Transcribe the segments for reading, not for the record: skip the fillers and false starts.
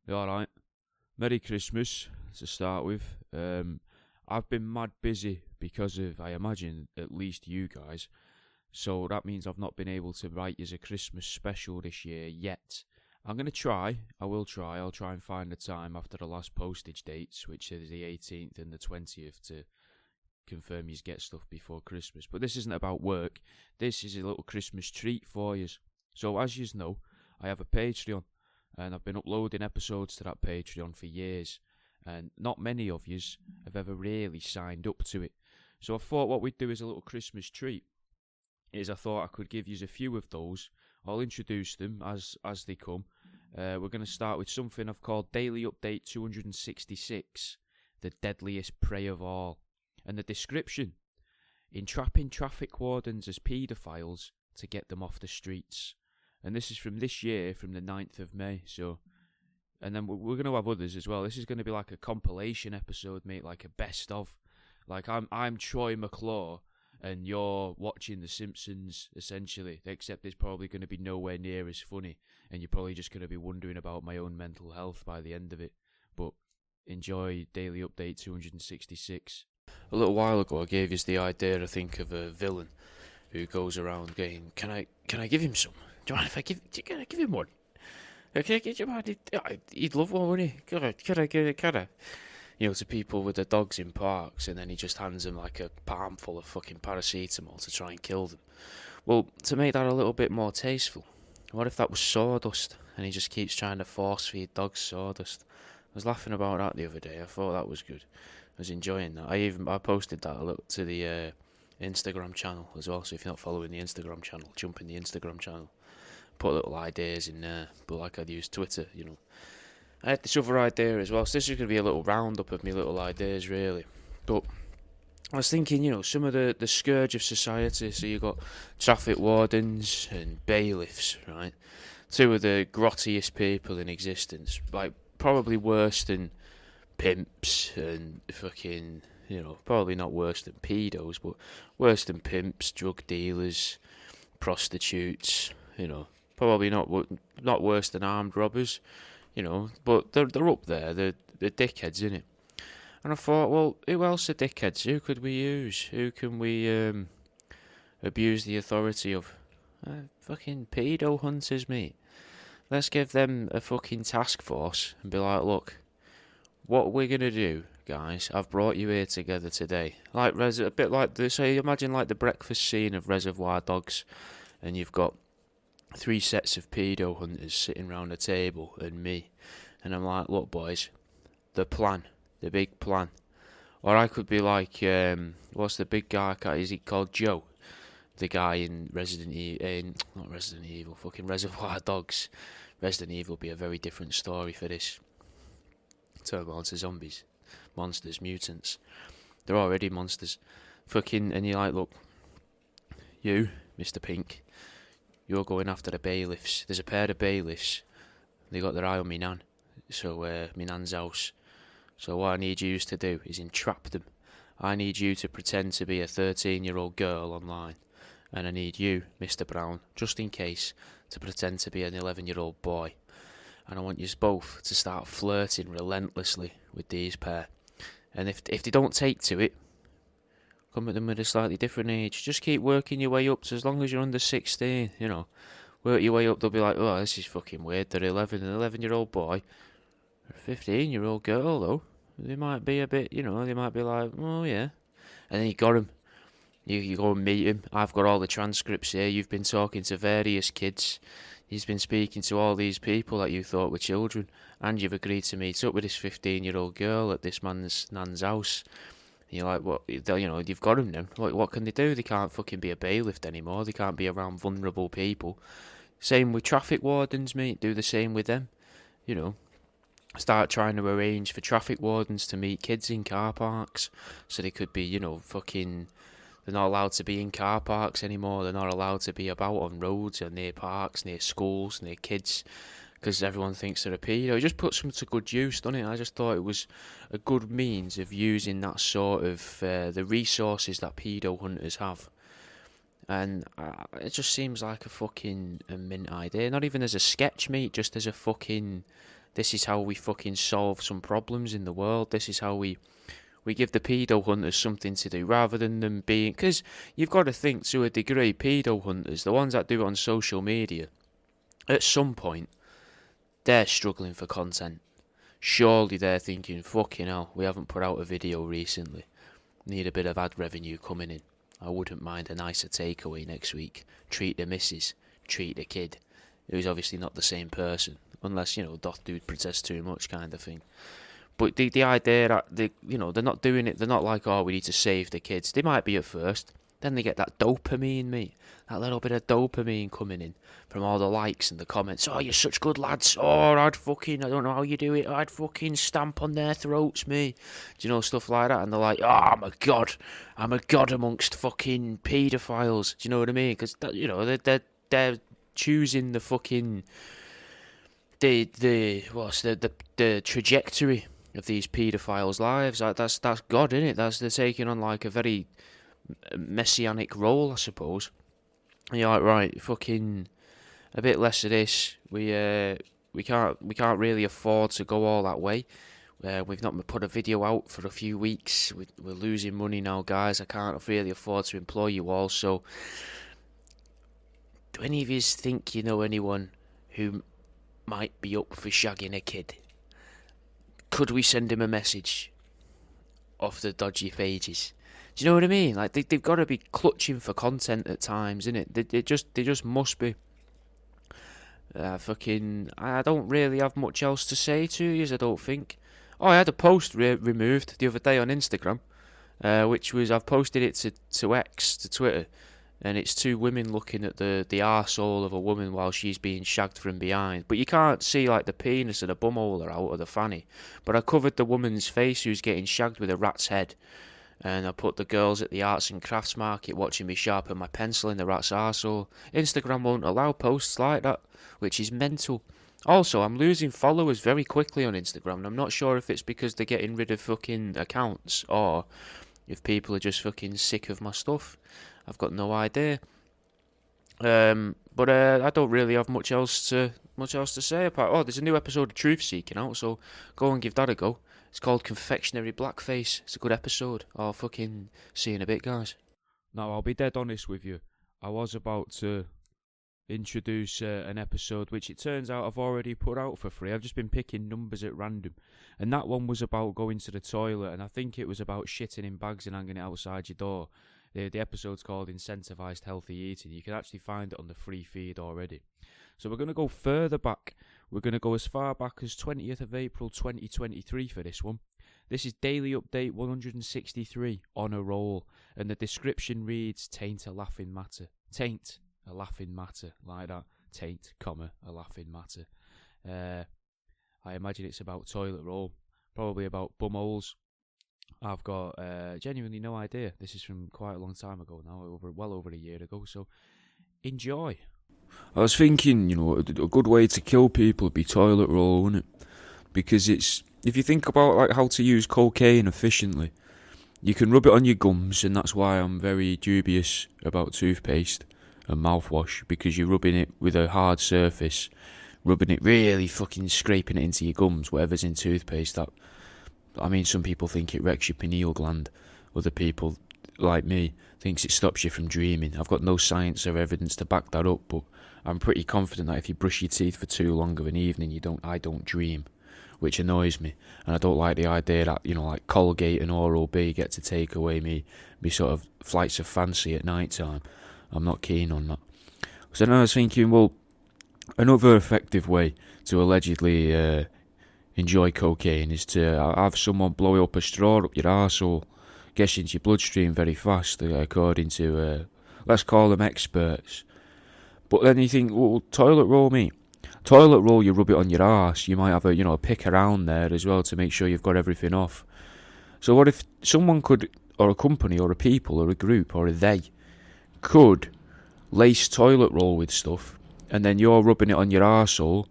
You alright? Merry Christmas to start with. I've been mad busy because of, I imagine, at least you guys. So that means I've not been able to write you a Christmas special this year yet. I'm going to try. I will try. I'll try and find the time after the last postage dates, which is the 18th and the 20th, to confirm you get stuff before Christmas. But this isn't about work. This is a little Christmas treat for you. So as you know, I have a Patreon, and I've been uploading episodes to that Patreon for years, and not many of yous have ever really signed up to it. So I thought what we'd do as a little Christmas treat is I thought I could give yous a few of those. I'll introduce them as they come. We're going to start with something I've called Daily Update 266, the deadliest prey of all. And the description: entrapping traffic wardens as paedophiles to get them off the streets. And this is from this year, from the 9th of May. So, and then we're going to have others as well. This is going to be like a compilation episode, mate, like a best of. Like I'm Troy McClure, and you're watching The Simpsons, essentially. Except it's probably going to be nowhere near as funny, and you're probably just going to be wondering about my own mental health by the end of it. But enjoy Daily Update 266. A little while ago, I gave you the idea, I think, of a villain who goes around going, Can I give him some? Do you mind if can I give him one? Okay, do you mind? He'd love one, wouldn't he? Can I? You know, to people with their dogs in parks, and then he just hands them like a palm full of fucking paracetamol to try and kill them. Well, to make that a little bit more tasteful, what if that was sawdust, and he just keeps trying to force feed dogs sawdust? I was laughing about that the other day. I thought that was good. I was enjoying that. I posted that a little to the Instagram channel as well. So if you're not following the Instagram channel, jump in the Instagram channel. Put little ideas in there. But like I'd use Twitter, you know. I had this other idea as well. So this is going to be a little roundup of my little ideas, really. But I was thinking, you know, some of the scourge of society. So you've got traffic wardens and bailiffs, right? Two of the grottiest people in existence. Like, probably worse than pimps and fucking, you know, probably not worse than pedos, but worse than pimps, drug dealers, prostitutes, you know, probably not worse than armed robbers, you know, but they're up there, they're dickheads, innit? And I thought, well, who else are dickheads? Who could we use? Who can we abuse the authority of? Fucking pedo hunters, mate. Let's give them a fucking task force and be like, look, what we're going to do, guys, I've brought you here together today. Like, a bit like the, so imagine like the breakfast scene of Reservoir Dogs, and you've got 3 sets of pedo hunters sitting round a table, and me. And I'm like, look, boys, the plan, the big plan. Or I could be like, what's the big guy, is he called Joe? The guy in not Resident Evil, fucking Reservoir Dogs. Resident Evil would be a very different story for this. Turn on to zombies, monsters, mutants. They're already monsters. Fucking, and you're like, look, you, Mr. Pink, you're going after the bailiffs. There's a pair of bailiffs. They got their eye on me nan. So, me nan's house. So what I need you to do is entrap them. I need you to pretend to be a 13-year-old girl online. And I need you, Mr. Brown, just in case, to pretend to be an 11-year-old boy. And I want you both to start flirting relentlessly with these pair. And if they don't take to it, come at them at a slightly different age. Just keep working your way up. So as long as you're under 16, you know, work your way up. They'll be like, oh, this is fucking weird. They're 11, an 11-year-old boy, a 15-year-old girl, though. They might be a bit, you know, they might be like, oh, yeah. And then you got them. You go and meet him. I've got all the transcripts here. You've been talking to various kids. He's been speaking to all these people that you thought were children, and you've agreed to meet up with this 15-year-old girl at this man's nan's house. And you're like, what? You know, you've got them then. What can they do? They can't fucking be a bailiff anymore. They can't be around vulnerable people. Same with traffic wardens, mate. Do the same with them. You know, start trying to arrange for traffic wardens to meet kids in car parks, so they could be, you know, fucking. They're not allowed to be in car parks anymore. They're not allowed to be about on roads or near parks, near schools, near kids, because everyone thinks they're a pedo. It just puts them to good use, doesn't it? I just thought it was a good means of using that sort of the resources that pedo hunters have. And it just seems like a fucking mint idea. Not even as a sketch, mate, just as a fucking This is how we fucking solve some problems in the world. This is how we give the pedo hunters something to do rather than them being... Because you've got to think, to a degree, pedo hunters, the ones that do it on social media, at some point, they're struggling for content. Surely they're thinking, fucking hell, we haven't put out a video recently. Need a bit of ad revenue coming in. I wouldn't mind a nicer takeaway next week. Treat the missus, treat the kid, who's obviously not the same person. Unless, doth dude protest too much kind of thing. But the idea that they're not doing it, they're not like, oh, we need to save the kids. They might be at first. Then they get that dopamine, mate. That little bit of dopamine coming in from all the likes and the comments. Oh, you're such good lads. Oh, I don't know how you do it. I'd fucking stamp on their throats, me. Do you know, stuff like that? And they're like, oh, I'm a god. I'm a god amongst fucking paedophiles. Do you know what I mean? Because, they're choosing the fucking... the trajectory of these paedophiles' lives. That's God, innit? They're taking on like a very messianic role, I suppose. And you're like, right, fucking a bit less of this. We can't really afford to go all that way. We've not put a video out for a few weeks. We're losing money now, guys. I can't really afford to employ you all. So, do any of you think you know anyone who might be up for shagging a kid? Could we send him a message off the dodgy pages? Do you know what I mean? Like they've got to be clutching for content at times, innit? They just must be. I don't really have much else to say to you, I don't think. Oh, I had a post removed the other day on Instagram, which was, I've posted it to X, to Twitter, and it's two women looking at the arsehole of a woman while she's being shagged from behind. But you can't see like the penis or the bumhole are out or the fanny. But I covered the woman's face who's getting shagged with a rat's head. And I put the girls at the arts and crafts market watching me sharpen my pencil in the rat's arsehole. Instagram won't allow posts like that, which is mental. Also, I'm losing followers very quickly on Instagram, and I'm not sure if it's because they're getting rid of fucking accounts, or if people are just fucking sick of my stuff. I've got no idea. But I don't really have much else to say apart. Oh, there's a new episode of Truth Seeking out, so go and give that a go. It's called Confectionery Blackface. It's a good episode. I'll fucking see you in a bit, guys. Now, I'll be dead honest with you. I was about to introduce an episode which it turns out I've already put out for free. I've just been picking numbers at random. And that one was about going to the toilet, and I think it was about shitting in bags and hanging it outside your door. The episode's called Incentivized Healthy Eating. You can actually find it on the free feed already. So we're going to go further back. We're going to go as far back as 20th of April 2023 for this one. This is Daily Update 163, on a roll. And the description reads, taint a laughing matter. Taint a laughing matter. Like that. Taint, comma, a laughing matter. I imagine it's about toilet roll. Probably about bumholes. I've got genuinely no idea. This is from quite a long time ago now, well over a year ago, so enjoy. I was thinking, a good way to kill people would be toilet roll, wouldn't it? Because it's, if you think about like how to use cocaine efficiently, you can rub it on your gums, and that's why I'm very dubious about toothpaste and mouthwash, because you're rubbing it with a hard surface, rubbing it really fucking scraping it into your gums, whatever's in toothpaste. Some people think it wrecks your pineal gland. Other people, like me, thinks it stops you from dreaming. I've got no science or evidence to back that up, but I'm pretty confident that if you brush your teeth for too long of an evening, I don't dream, which annoys me. And I don't like the idea that, like Colgate and Oral-B get to take away me sort of flights of fancy at night time. I'm not keen on that. So then I was thinking, well, another effective way to allegedly enjoy cocaine is to have someone blow up a straw up your arsehole, gets into your bloodstream very fast, according to, let's call them experts. But then you think, well, toilet roll, mate. Toilet roll, you rub it on your arse. You might have a pick around there as well to make sure you've got everything off. So what if someone could, or a company, or a people, or a group, or a they, could lace toilet roll with stuff, and then you're rubbing it on your arsehole,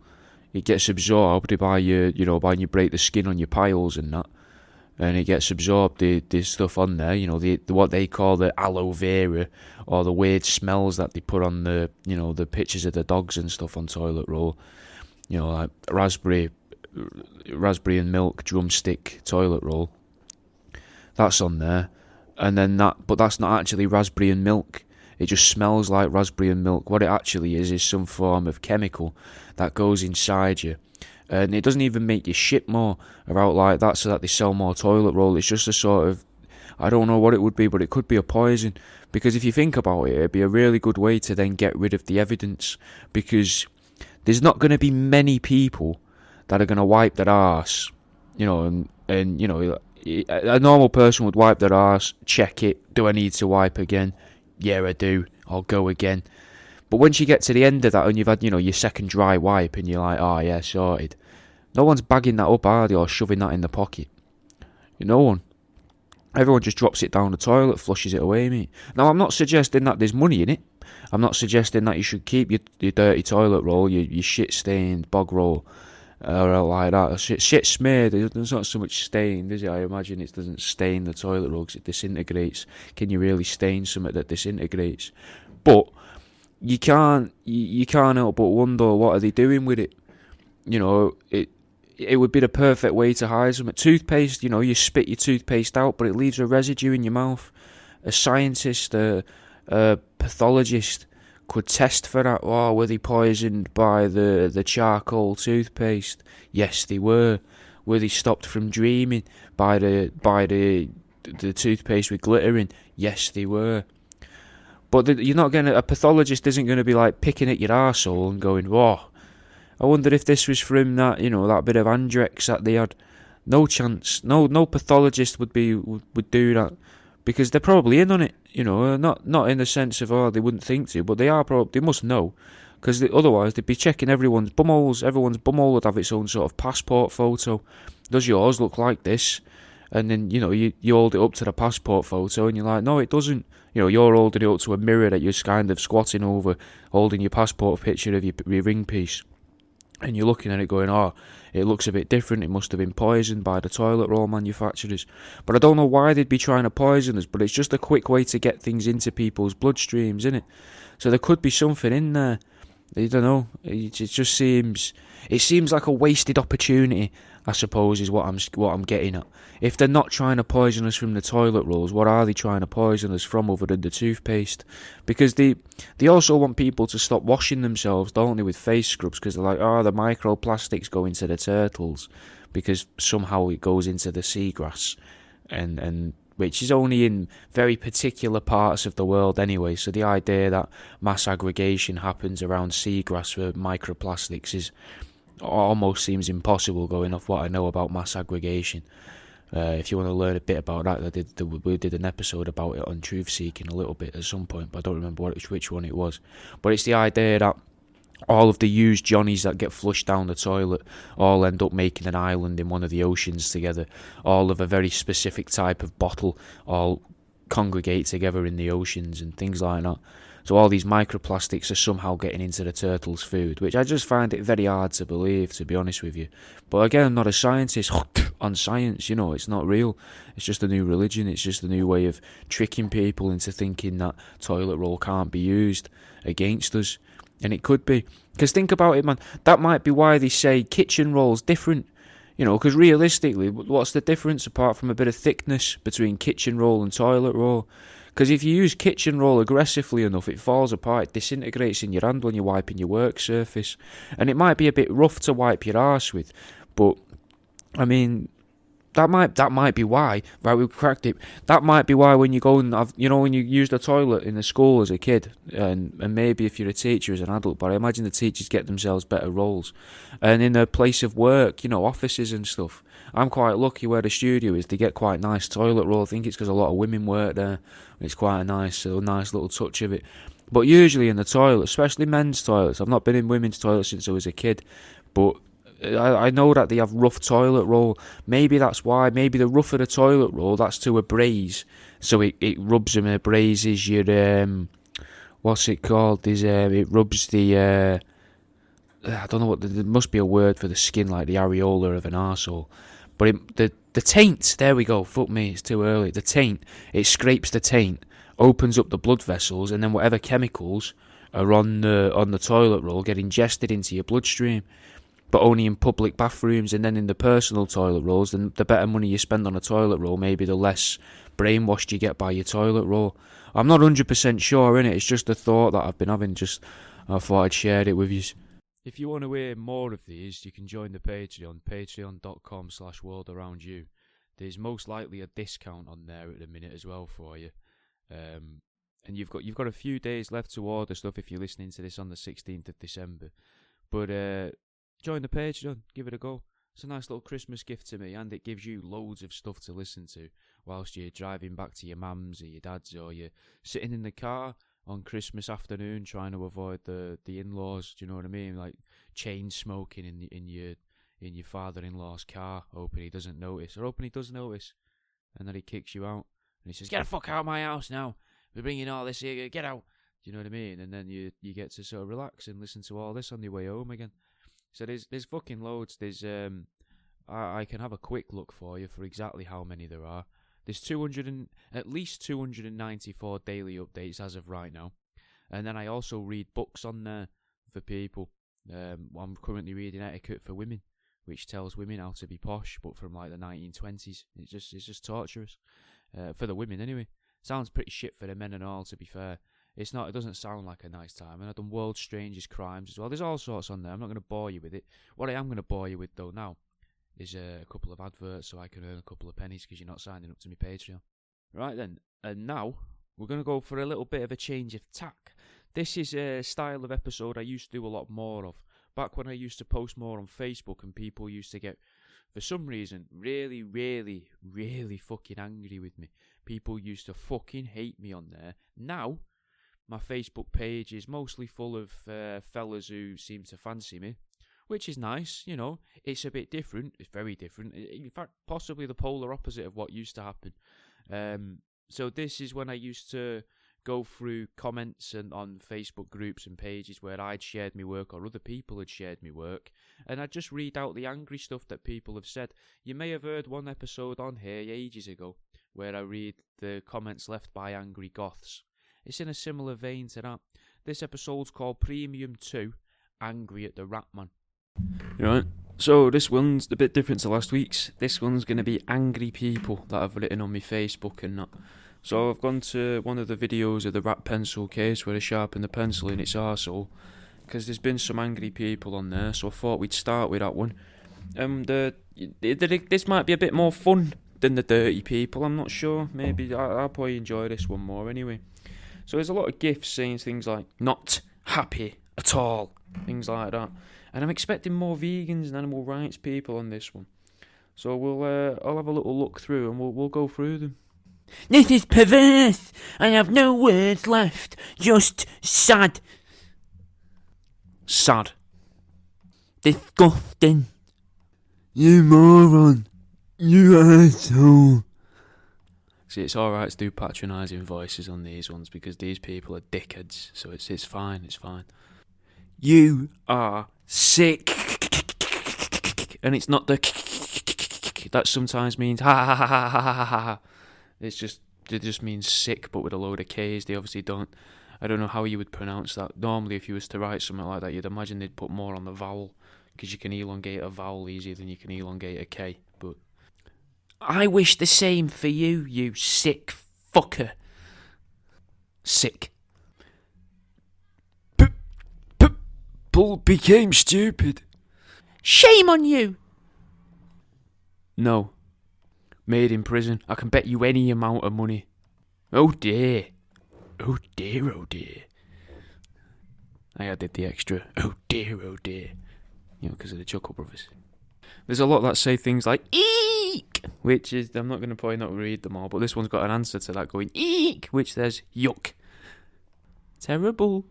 it gets absorbed by by you break the skin on your piles and that, and it gets absorbed, the stuff on there, what they call the aloe vera, or the weird smells that they put on the pictures of the dogs and stuff on toilet roll, like raspberry raspberry and milk drumstick toilet roll. That's on there, and then but that's not actually raspberry and milk. It just smells like raspberry and milk. What it actually is some form of chemical that goes inside you. And it doesn't even make you shit more or out like that so that they sell more toilet roll. It's just a sort of, I don't know what it would be, but it could be a poison. Because if you think about it, it'd be a really good way to then get rid of the evidence. Because there's not going to be many people that are going to wipe their arse, and a normal person would wipe their arse, check it, do I need to wipe again? Yeah, I do, I'll go again. But once you get to the end of that and you've had, your second dry wipe and you're like, oh yeah, sorted. No one's bagging that up, are they, or shoving that in the pocket? No one. Everyone just drops it down the toilet, flushes it away, mate. Now, I'm not suggesting that there's money in it. I'm not suggesting that you should keep your dirty toilet roll, your shit-stained bog roll, or like that. Shit smeared, there's not so much stain, is it? I imagine it doesn't stain the toilet roll because it disintegrates. Can you really stain something that disintegrates? But you can't help but wonder, what are they doing with it? It would be the perfect way to hide something. Toothpaste, you spit your toothpaste out, but it leaves a residue in your mouth. A scientist, a pathologist could test for that. Oh, were they poisoned by the charcoal toothpaste? Yes, they were. Were they stopped from dreaming by the toothpaste with glitter in? Yes, they were. But you're not a pathologist isn't going to be like picking at your arsehole and going, whoa, I wonder if this was from that, that bit of Andrex that they had. No chance. No pathologist would do that, because they're probably in on it. Not in the sense of they wouldn't think to, but they must know, because otherwise they'd be checking everyone's bumholes. Everyone's bumhole would have its own sort of passport photo. Does yours look like this? And then you hold it up to the passport photo, and you're like, no, it doesn't. You're holding it up to a mirror that you're kind of squatting over, holding your passport picture of your ring piece. And you're looking at it going, oh, it looks a bit different. It must have been poisoned by the toilet roll manufacturers. But I don't know why they'd be trying to poison us, but it's just a quick way to get things into people's bloodstreams, isn't it? So there could be something in there. I don't know. It just seems like a wasted opportunity, I suppose, is what I'm getting at. If they're not trying to poison us from the toilet rolls, what are they trying to poison us from other than the toothpaste? Because they also want people to stop washing themselves, don't they, with face scrubs, because they're like, the microplastics go into the turtles, because somehow it goes into the seagrass, and which is only in very particular parts of the world anyway. So the idea that mass aggregation happens around seagrass for microplastics almost seems impossible, going off what I know about mass aggregation. If you want to learn a bit about that, we did an episode about it on Truth Seeking a little bit at some point, but I don't remember which one it was. But it's the idea that all of the used Johnnies that get flushed down the toilet all end up making an island in one of the oceans together. All of a very specific type of bottle all congregate together in the oceans and things like that. So all these microplastics are somehow getting into the turtles' food, which I just find it very hard to believe, to be honest with you. But again, I'm not a scientist on science, it's not real. It's just a new religion. It's just a new way of tricking people into thinking that toilet roll can't be used against us. And it could be. Because think about it, man. That might be why they say kitchen roll's different. Because realistically, what's the difference apart from a bit of thickness between kitchen roll and toilet roll? Because if you use kitchen roll aggressively enough, it falls apart, it disintegrates in your hand when you're wiping your work surface. And it might be a bit rough to wipe your arse with, but, I mean, that might be why, right, we've cracked it, that might be why when you go and have, when you use the toilet in the school as a kid, and maybe if you're a teacher as an adult, but I imagine the teachers get themselves better rolls, and in a place of work, offices and stuff, I'm quite lucky where the studio is, they get quite nice toilet roll. I think it's because a lot of women work there, it's quite a nice little touch of it. But usually in the toilet, especially men's toilets, I've not been in women's toilets since I was a kid, but I know that they have rough toilet roll. Maybe that's why. Maybe the rougher the toilet roll, that's to abrase. So it rubs and abrases your, what's it called? It rubs the, I don't know there must be a word for the skin, like the areola of an arsehole. But the taint, there we go, fuck me, it's too early. The taint, it scrapes the taint, opens up the blood vessels, and then whatever chemicals are on the toilet roll get ingested into your bloodstream. but only in public bathrooms and then in the personal toilet rolls, then the better money you spend on a toilet roll, maybe the less brainwashed you get by your toilet roll. I'm not 100% sure, innit? It's just a thought that I've been having, I thought I'd share it with you. If you want to hear more of these, you can join the Patreon, patreon.com/worldaroundyou. There's most likely a discount on there at the minute as well for you. And you've got a few days left to order stuff if you're listening to this on the 16th of December. But join the Patreon, give it a go. It's a nice little Christmas gift to me, and it gives you loads of stuff to listen to whilst you're driving back to your mum's or your dad's, or you're sitting in the car on Christmas afternoon trying to avoid the in-laws. Do you know what I mean? Like chain smoking in your father-in-law's car, hoping he doesn't notice, or hoping he does notice, and then he kicks you out and he says, "Get the fuck out of my house now. We're bringing all this here. Get out." Do you know what I mean? And then you get to sort of relax and listen to all this on your way home again. So there's fucking loads. There's I can have a quick look for you for exactly how many there are. There's at least 294 daily updates as of right now, and then I also read books on there for people. I'm currently reading Etiquette for Women, which tells women how to be posh, but from like the 1920s. It's just torturous for the women anyway. Sounds pretty shit for the men and all, to be fair. It's not. It doesn't sound like a nice time. And I've done World's Strangest Crimes as well. There's all sorts on there. I'm not going to bore you with it. What I am going to bore you with, though, now is a couple of adverts so I can earn a couple of pennies because you're not signing up to my Patreon. Right then. And now we're going to go for a little bit of a change of tack. This is a style of episode I used to do a lot more of. Back when I used to post more on Facebook and people used to get, for some reason, really, really, really fucking angry with me. People used to fucking hate me on there. Now my Facebook page is mostly full of fellas who seem to fancy me, which is nice, you know. It's a bit different. It's very different. In fact, possibly the polar opposite of what used to happen. So this is when I used to go through comments and on Facebook groups and pages where I'd shared my work or other people had shared my work, and I'd just read out the angry stuff that people have said. You may have heard one episode on here ages ago where I read the comments left by angry goths. It's in a similar vein to that. This episode's called Premium 2, Angry at the Rat Man. Right, so this one's a bit different to last week's. This one's going to be angry people that I've written on my Facebook and that. So I've gone to one of the videos of the rat pencil case where I sharpen the pencil in its arsehole, because there's been some angry people on there, so I thought we'd start with that one. This might be a bit more fun than the dirty people, I'm not sure. Maybe I'll probably enjoy this one more anyway. So there's a lot of gifs saying things like, not happy at all, things like that. And I'm expecting more vegans and animal rights people on this one. So I'll have a little look through and we'll go through them. This is perverse. I have no words left. Just sad. Sad. Disgusting. You moron. You asshole. See, it's alright to do patronising voices on these ones because these people are dickheads, so it's fine, it's fine. You are sick. And it's not the that sometimes means ha ha ha ha ha ha ha. It just means sick, but with a load of K's. They obviously don't. I don't know how you would pronounce that. Normally, if you was to write something like that, you'd imagine they'd put more on the vowel, because you can elongate a vowel easier than you can elongate a K. But I wish the same for you, you sick fucker. Sick. Paul became stupid. Shame on you. No. Made in prison. I can bet you any amount of money. Oh dear. Oh dear, oh dear. I added the extra, oh dear, oh dear. You know, because of the Chuckle Brothers. There's a lot that say things like, eek! Which is, I'm not going to probably not read them all, but this one's got an answer to that going, eek! Which says, yuck. Terrible.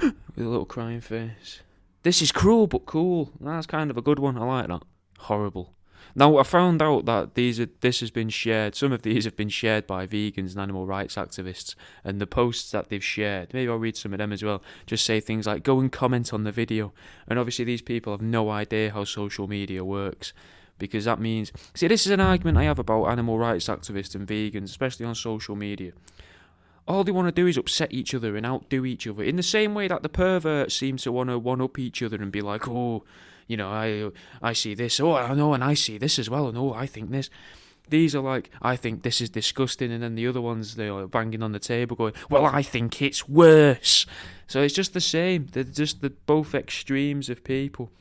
With a little crying face. This is cruel but cool. That's kind of a good one. I like that. Horrible. Now, I found out that this has been shared. Some of these have been shared by vegans and animal rights activists. And the posts that they've shared, maybe I'll read some of them as well, just say things like, go and comment on the video. And obviously these people have no idea how social media works. Because that means... See, this is an argument I have about animal rights activists and vegans, especially on social media. All they want to do is upset each other and outdo each other. In the same way that the perverts seem to want to one-up each other and be like, oh, You know, I see this. Oh, I know, and I see this as well. And oh, I think this. These are like, I think this is disgusting, and then the other ones, they're like banging on the table going, well, I think it's worse. So it's just the same. They're just both extremes of people.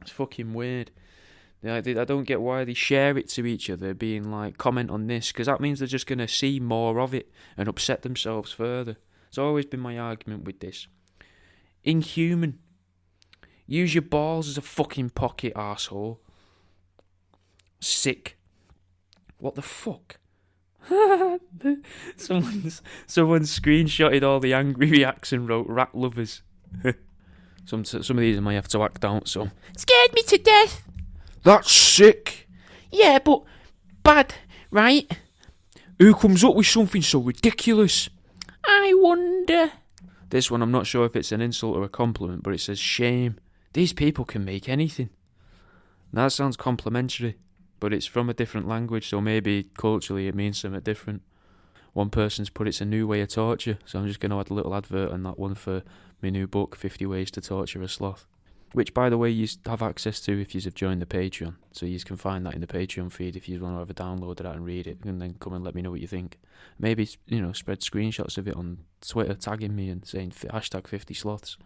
It's fucking weird. I don't get why they share it to each other, being like, comment on this, because that means they're just going to see more of it and upset themselves further. It's always been my argument with this. Inhuman. Use your balls as a fucking pocket, arsehole. Sick. What the fuck? Someone screenshotted all the angry reacts and wrote rat lovers. Some of these I might have to act out, so. Scared me to death. That's sick. Yeah, but bad, right? Who comes up with something so ridiculous? I wonder. This one, I'm not sure if it's an insult or a compliment, but it says shame. These people can make anything. That sounds complimentary, but it's from a different language, so maybe culturally it means something different. One person's put it's a new way of torture, so I'm just going to add a little advert on that one for my new book, 50 Ways to Torture a Sloth. Which, by the way, you have access to if you have joined the Patreon. So you can find that in the Patreon feed if you want to have a download of that and read it, and then come and let me know what you think. Maybe, spread screenshots of it on Twitter, tagging me and saying hashtag 50 sloths.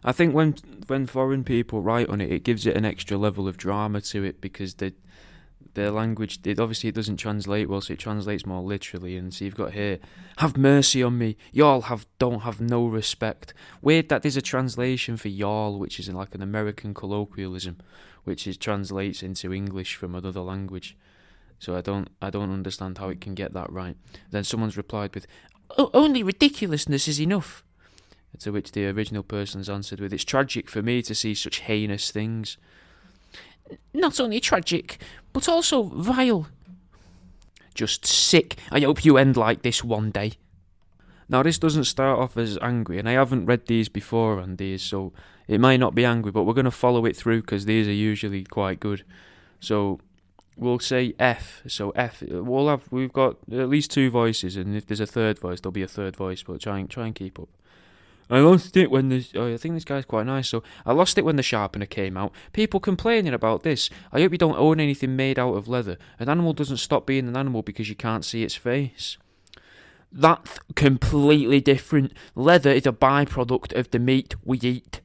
I think when foreign people write on it, it gives it an extra level of drama to it, because their language, it doesn't translate well, so it translates more literally. And so you've got here, have mercy on me, y'all don't have no respect. Weird that there's a translation for y'all, which is like an American colloquialism, which translates into English from another language. So I don't understand how it can get that right. Then someone's replied with, only ridiculousness is enough. To which the original person's answered with, it's tragic for me to see such heinous things. Not only tragic, but also vile. Just sick. I hope you end like this one day. Now, this doesn't start off as angry, and I haven't read these before on these, so it might not be angry, but we're going to follow it through because these are usually quite good. So we'll say F. So F. We've got at least two voices, and if there's a third voice, there'll be a third voice. But try and keep up. I lost it when I think this guy's quite nice. So I lost it when the sharpener came out. People complaining about this. I hope you don't own anything made out of leather. An animal doesn't stop being an animal because you can't see its face. That's completely different. Leather is a byproduct of the meat we eat.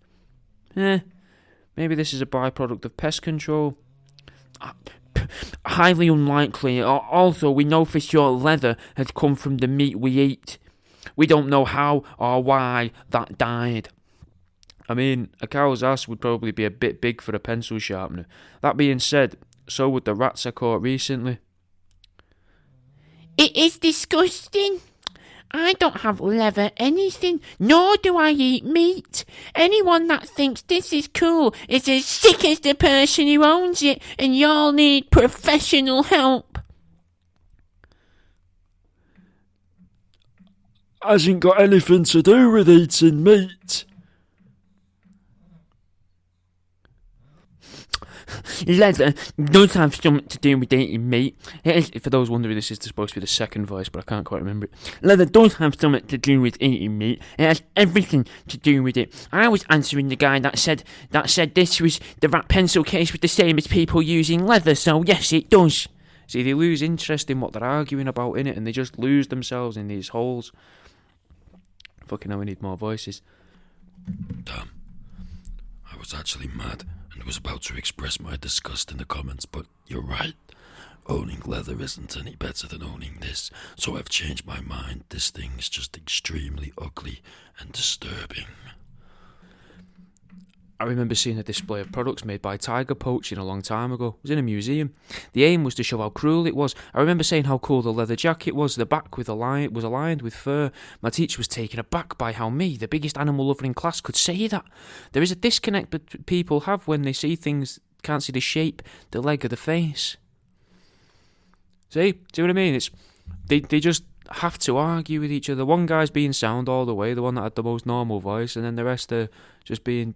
Maybe this is a byproduct of pest control. Highly unlikely. Also, we know for sure leather has come from the meat we eat. We don't know how or why that died. I mean, a cow's ass would probably be a bit big for a pencil sharpener. That being said, so would the rats I caught recently. It is disgusting. I don't have leather anything, nor do I eat meat. Anyone that thinks this is cool is as sick as the person who owns it, and y'all need professional help. Hasn't got anything to do with eating meat. Leather does have something to do with eating meat. For those wondering, this is supposed to be the second voice, but I can't quite remember it. Leather does have something to do with eating meat. It has everything to do with it. I was answering the guy that said this was the rat pencil case was the same as people using leather, so yes, it does. See, they lose interest in what they're arguing about in it, and they just lose themselves in these holes. Fucking hell, we need more voices. Damn. I was actually mad and was about to express my disgust in the comments, but you're right. Owning leather isn't any better than owning this, so I've changed my mind. This thing's just extremely ugly and disturbing. I remember seeing a display of products made by tiger poaching a long time ago. It was in a museum. The aim was to show how cruel it was. I remember saying how cool the leather jacket was. The back was aligned with fur. My teacher was taken aback by how me, the biggest animal lover in class, could say that. There is a disconnect that people have when they see things, can't see the shape, the leg, or the face. See what I mean? It's they just have to argue with each other. One guy's being sound all the way, the one that had the most normal voice, and then the rest are just being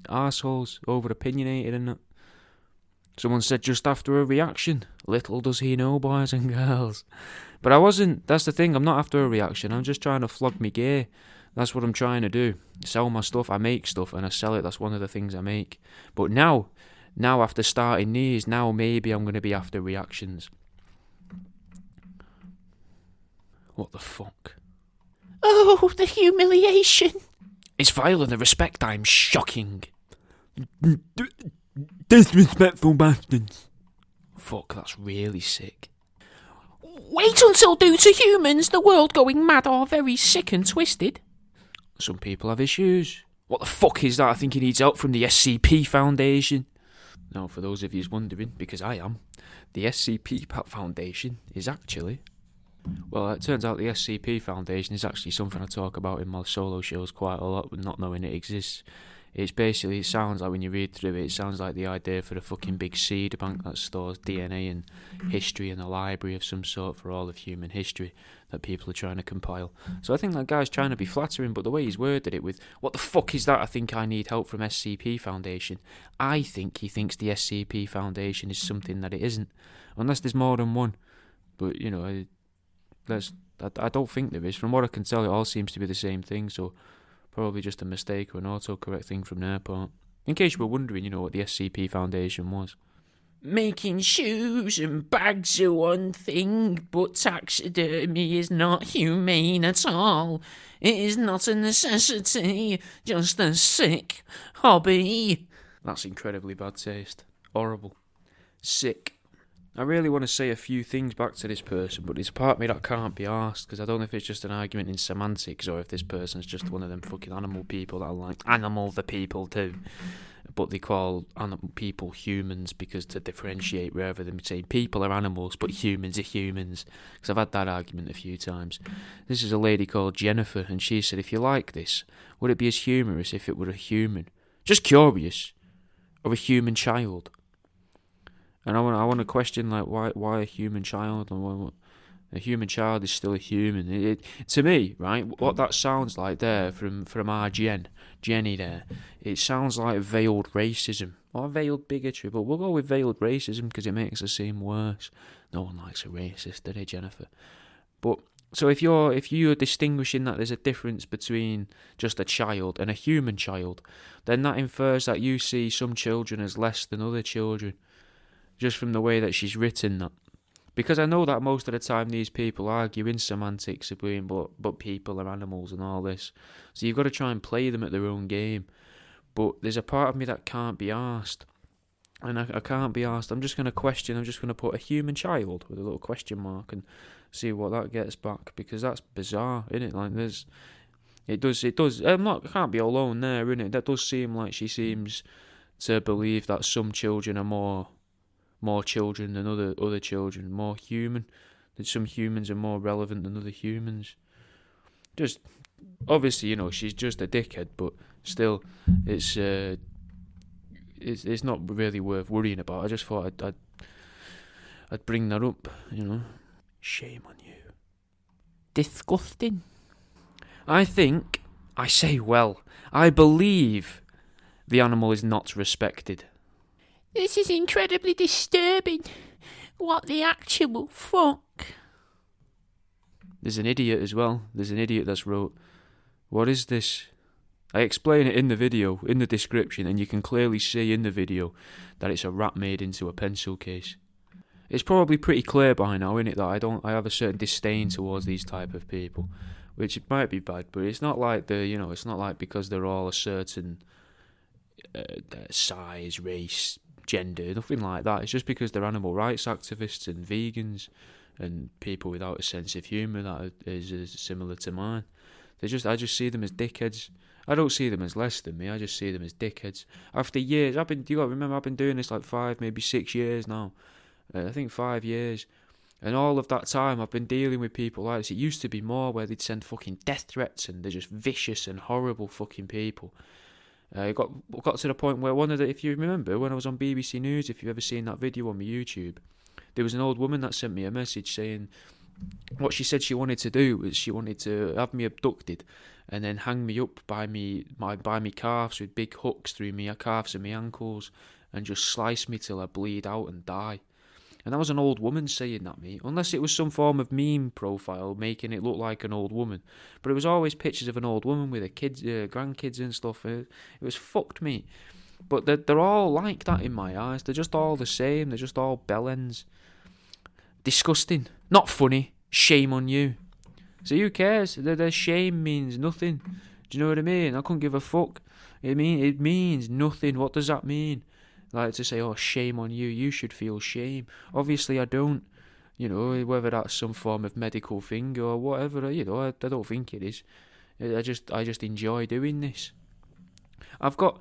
arseholes, over opinionated and that. Someone said just after a reaction. Little does he know, boys and girls. But I wasn't. That's the thing. I'm not after a reaction. I'm just trying to flog me gear. That's what I'm trying to do. Sell my stuff. I make stuff and I sell it. That's one of the things I make. But now after starting these, now maybe I'm going to be after reactions. What the fuck? Oh, the humiliation. It's vile and the respect I'm shocking. Disrespectful bastards. Fuck, that's really sick. Wait until due to humans, the world going mad are very sick and twisted. Some people have issues. What the fuck is that? I think he needs help from the SCP Foundation. Now, for those of you wondering, because I am, the SCP Foundation is actually... Well, it turns out the SCP Foundation is actually something I talk about in my solo shows quite a lot, not knowing it exists. It's basically, it sounds like when you read through it, it sounds like the idea for a fucking big seed bank that stores DNA and history and a library of some sort for all of human history that people are trying to compile. So I think that guy's trying to be flattering, but the way he's worded it with, what the fuck is that? I think I need help from SCP Foundation. I think he thinks the SCP Foundation is something that it isn't. Unless there's more than one. But, you know, I don't think there is. From what I can tell, it all seems to be the same thing, so... Probably just a mistake or an autocorrect thing from their part. In case you were wondering, you know what the SCP Foundation was. Making shoes and bags are one thing, but taxidermy is not humane at all. It is not a necessity, just a sick hobby. That's incredibly bad taste. Horrible. Sick. I really want to say a few things back to this person, but there's a part of me that can't be asked, because I don't know if it's just an argument in semantics or if this person's just one of them fucking animal people that are like, animal the people too. But they call animal people humans because to differentiate rather than saying people are animals but humans are humans. Because I've had that argument a few times. This is a lady called Jennifer, and she said, if you like this, would it be as humorous if it were a human? Just curious. Or a human child. And I want to question, like, why a human child? And why, a human child is still a human. To me, right, what that sounds like there from our Jenny there, it sounds like veiled racism or veiled bigotry. But we'll go with veiled racism because it makes us seem worse. No one likes a racist, do they, Jennifer? But so if you're distinguishing that there's a difference between just a child and a human child, then that infers that you see some children as less than other children. Just from the way that she's written that. Because I know that most of the time these people argue in semantics between but people are animals and all this. So you've got to try and play them at their own game. But there's a part of me that can't be asked. And I can't be asked. I'm just going to question. I'm just going to put a human child with a little question mark and see what that gets back. Because that's bizarre, isn't it? Like it does. I can't be alone there, innit? That does seem like she seems to believe that some children are more children than other children, more human, that some humans are more relevant than other humans. Just, obviously, you know, she's just a dickhead, but still, it's not really worth worrying about. I just thought I'd bring that up, you know. Shame on you. Disgusting. I believe the animal is not respected. This is incredibly disturbing. What the actual fuck? There's an idiot as well. There's an idiot that's wrote, what is this? I explain it in the video, in the description, and you can clearly see in the video that it's a rat made into a pencil case. It's probably pretty clear by now, isn't it, that I have a certain disdain towards these type of people, which it might be bad, but it's not like it's not like because they're all a certain size, race, gender, nothing like that. It's just because they're animal rights activists and vegans and people without a sense of humour that is similar to mine. I just see them as dickheads. I don't see them as less than me. I just see them as dickheads. After years, I've been doing this like 5, maybe 6 years now. I think 5 years. And all of that time, I've been dealing with people like this. It used to be more where they'd send fucking death threats and they're just vicious and horrible fucking people. It got to the point where if you remember, when I was on BBC News, if you've ever seen that video on my YouTube, there was an old woman that sent me a message saying what she said she wanted to do was she wanted to have me abducted and then hang me up by me calves with big hooks through me calves and my ankles and just slice me till I bleed out and die. And that was an old woman saying that, mate. Unless it was some form of meme profile making it look like an old woman. But it was always pictures of an old woman with her kids, grandkids and stuff. It was fucked, mate. But they're all like that in my eyes. They're just all the same. They're just all bellends. Disgusting. Not funny. Shame on you. So who cares? Their shame means nothing. Do you know what I mean? I couldn't give a fuck. It means nothing. What does that mean? Like to say, oh, shame on you. You should feel shame. Obviously, I don't. You know, whether that's some form of medical thing or whatever. You know, I don't think it is. I just enjoy doing this. I've got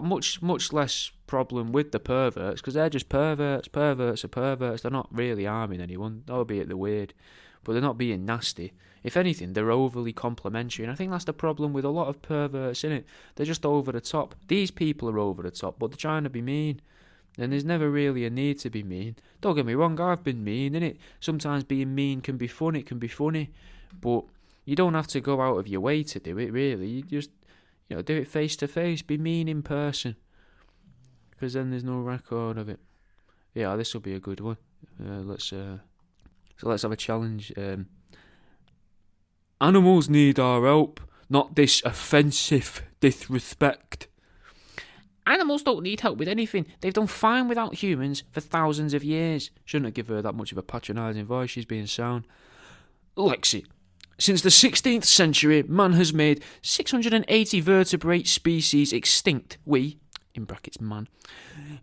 much less problem with the perverts because they're just perverts. Perverts are perverts. They're not really harming anyone, albeit they're weird, but they're not being nasty. If anything, they're overly complimentary, and I think that's the problem with a lot of perverts, innit? They're just over the top. These people are over the top, but they're trying to be mean, and there's never really a need to be mean. Don't get me wrong, I've been mean, innit? Sometimes being mean can be fun, it can be funny, but you don't have to go out of your way to do it, really. You just, do it face to face, be mean in person, because then there's no record of it. Yeah, this will be a good one. Let's have a challenge. Animals need our help, not this offensive disrespect. Animals don't need help with anything. They've done fine without humans for thousands of years. Shouldn't have given her that much of a patronising voice. She's being sound. Lexi. Since the 16th century, man has made 680 vertebrate species extinct. We, in brackets man,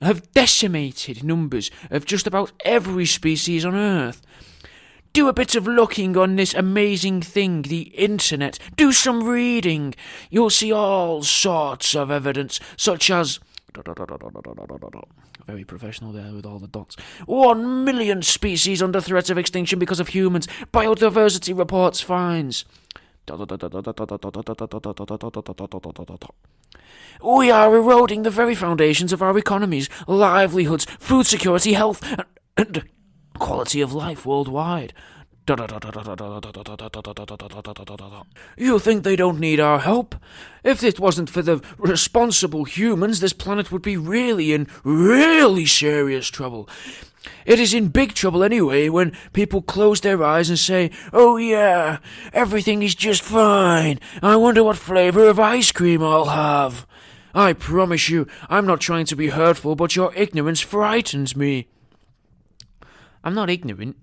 have decimated numbers of just about every species on Earth. Do a bit of looking on this amazing thing, the internet. Do some reading. You'll see all sorts of evidence, such as... Very professional there with all the dots. 1 million species under threat of extinction because of humans. Biodiversity reports finds. We are eroding the very foundations of our economies, livelihoods, food security, health, and quality of life worldwide. You think they don't need our help? If it wasn't for the responsible humans, this planet would be really in really serious trouble. It is in big trouble anyway when people close their eyes and say, oh yeah, everything is just fine. I wonder what flavour of ice cream I'll have. I promise you, I'm not trying to be hurtful, but your ignorance frightens me. I'm not ignorant.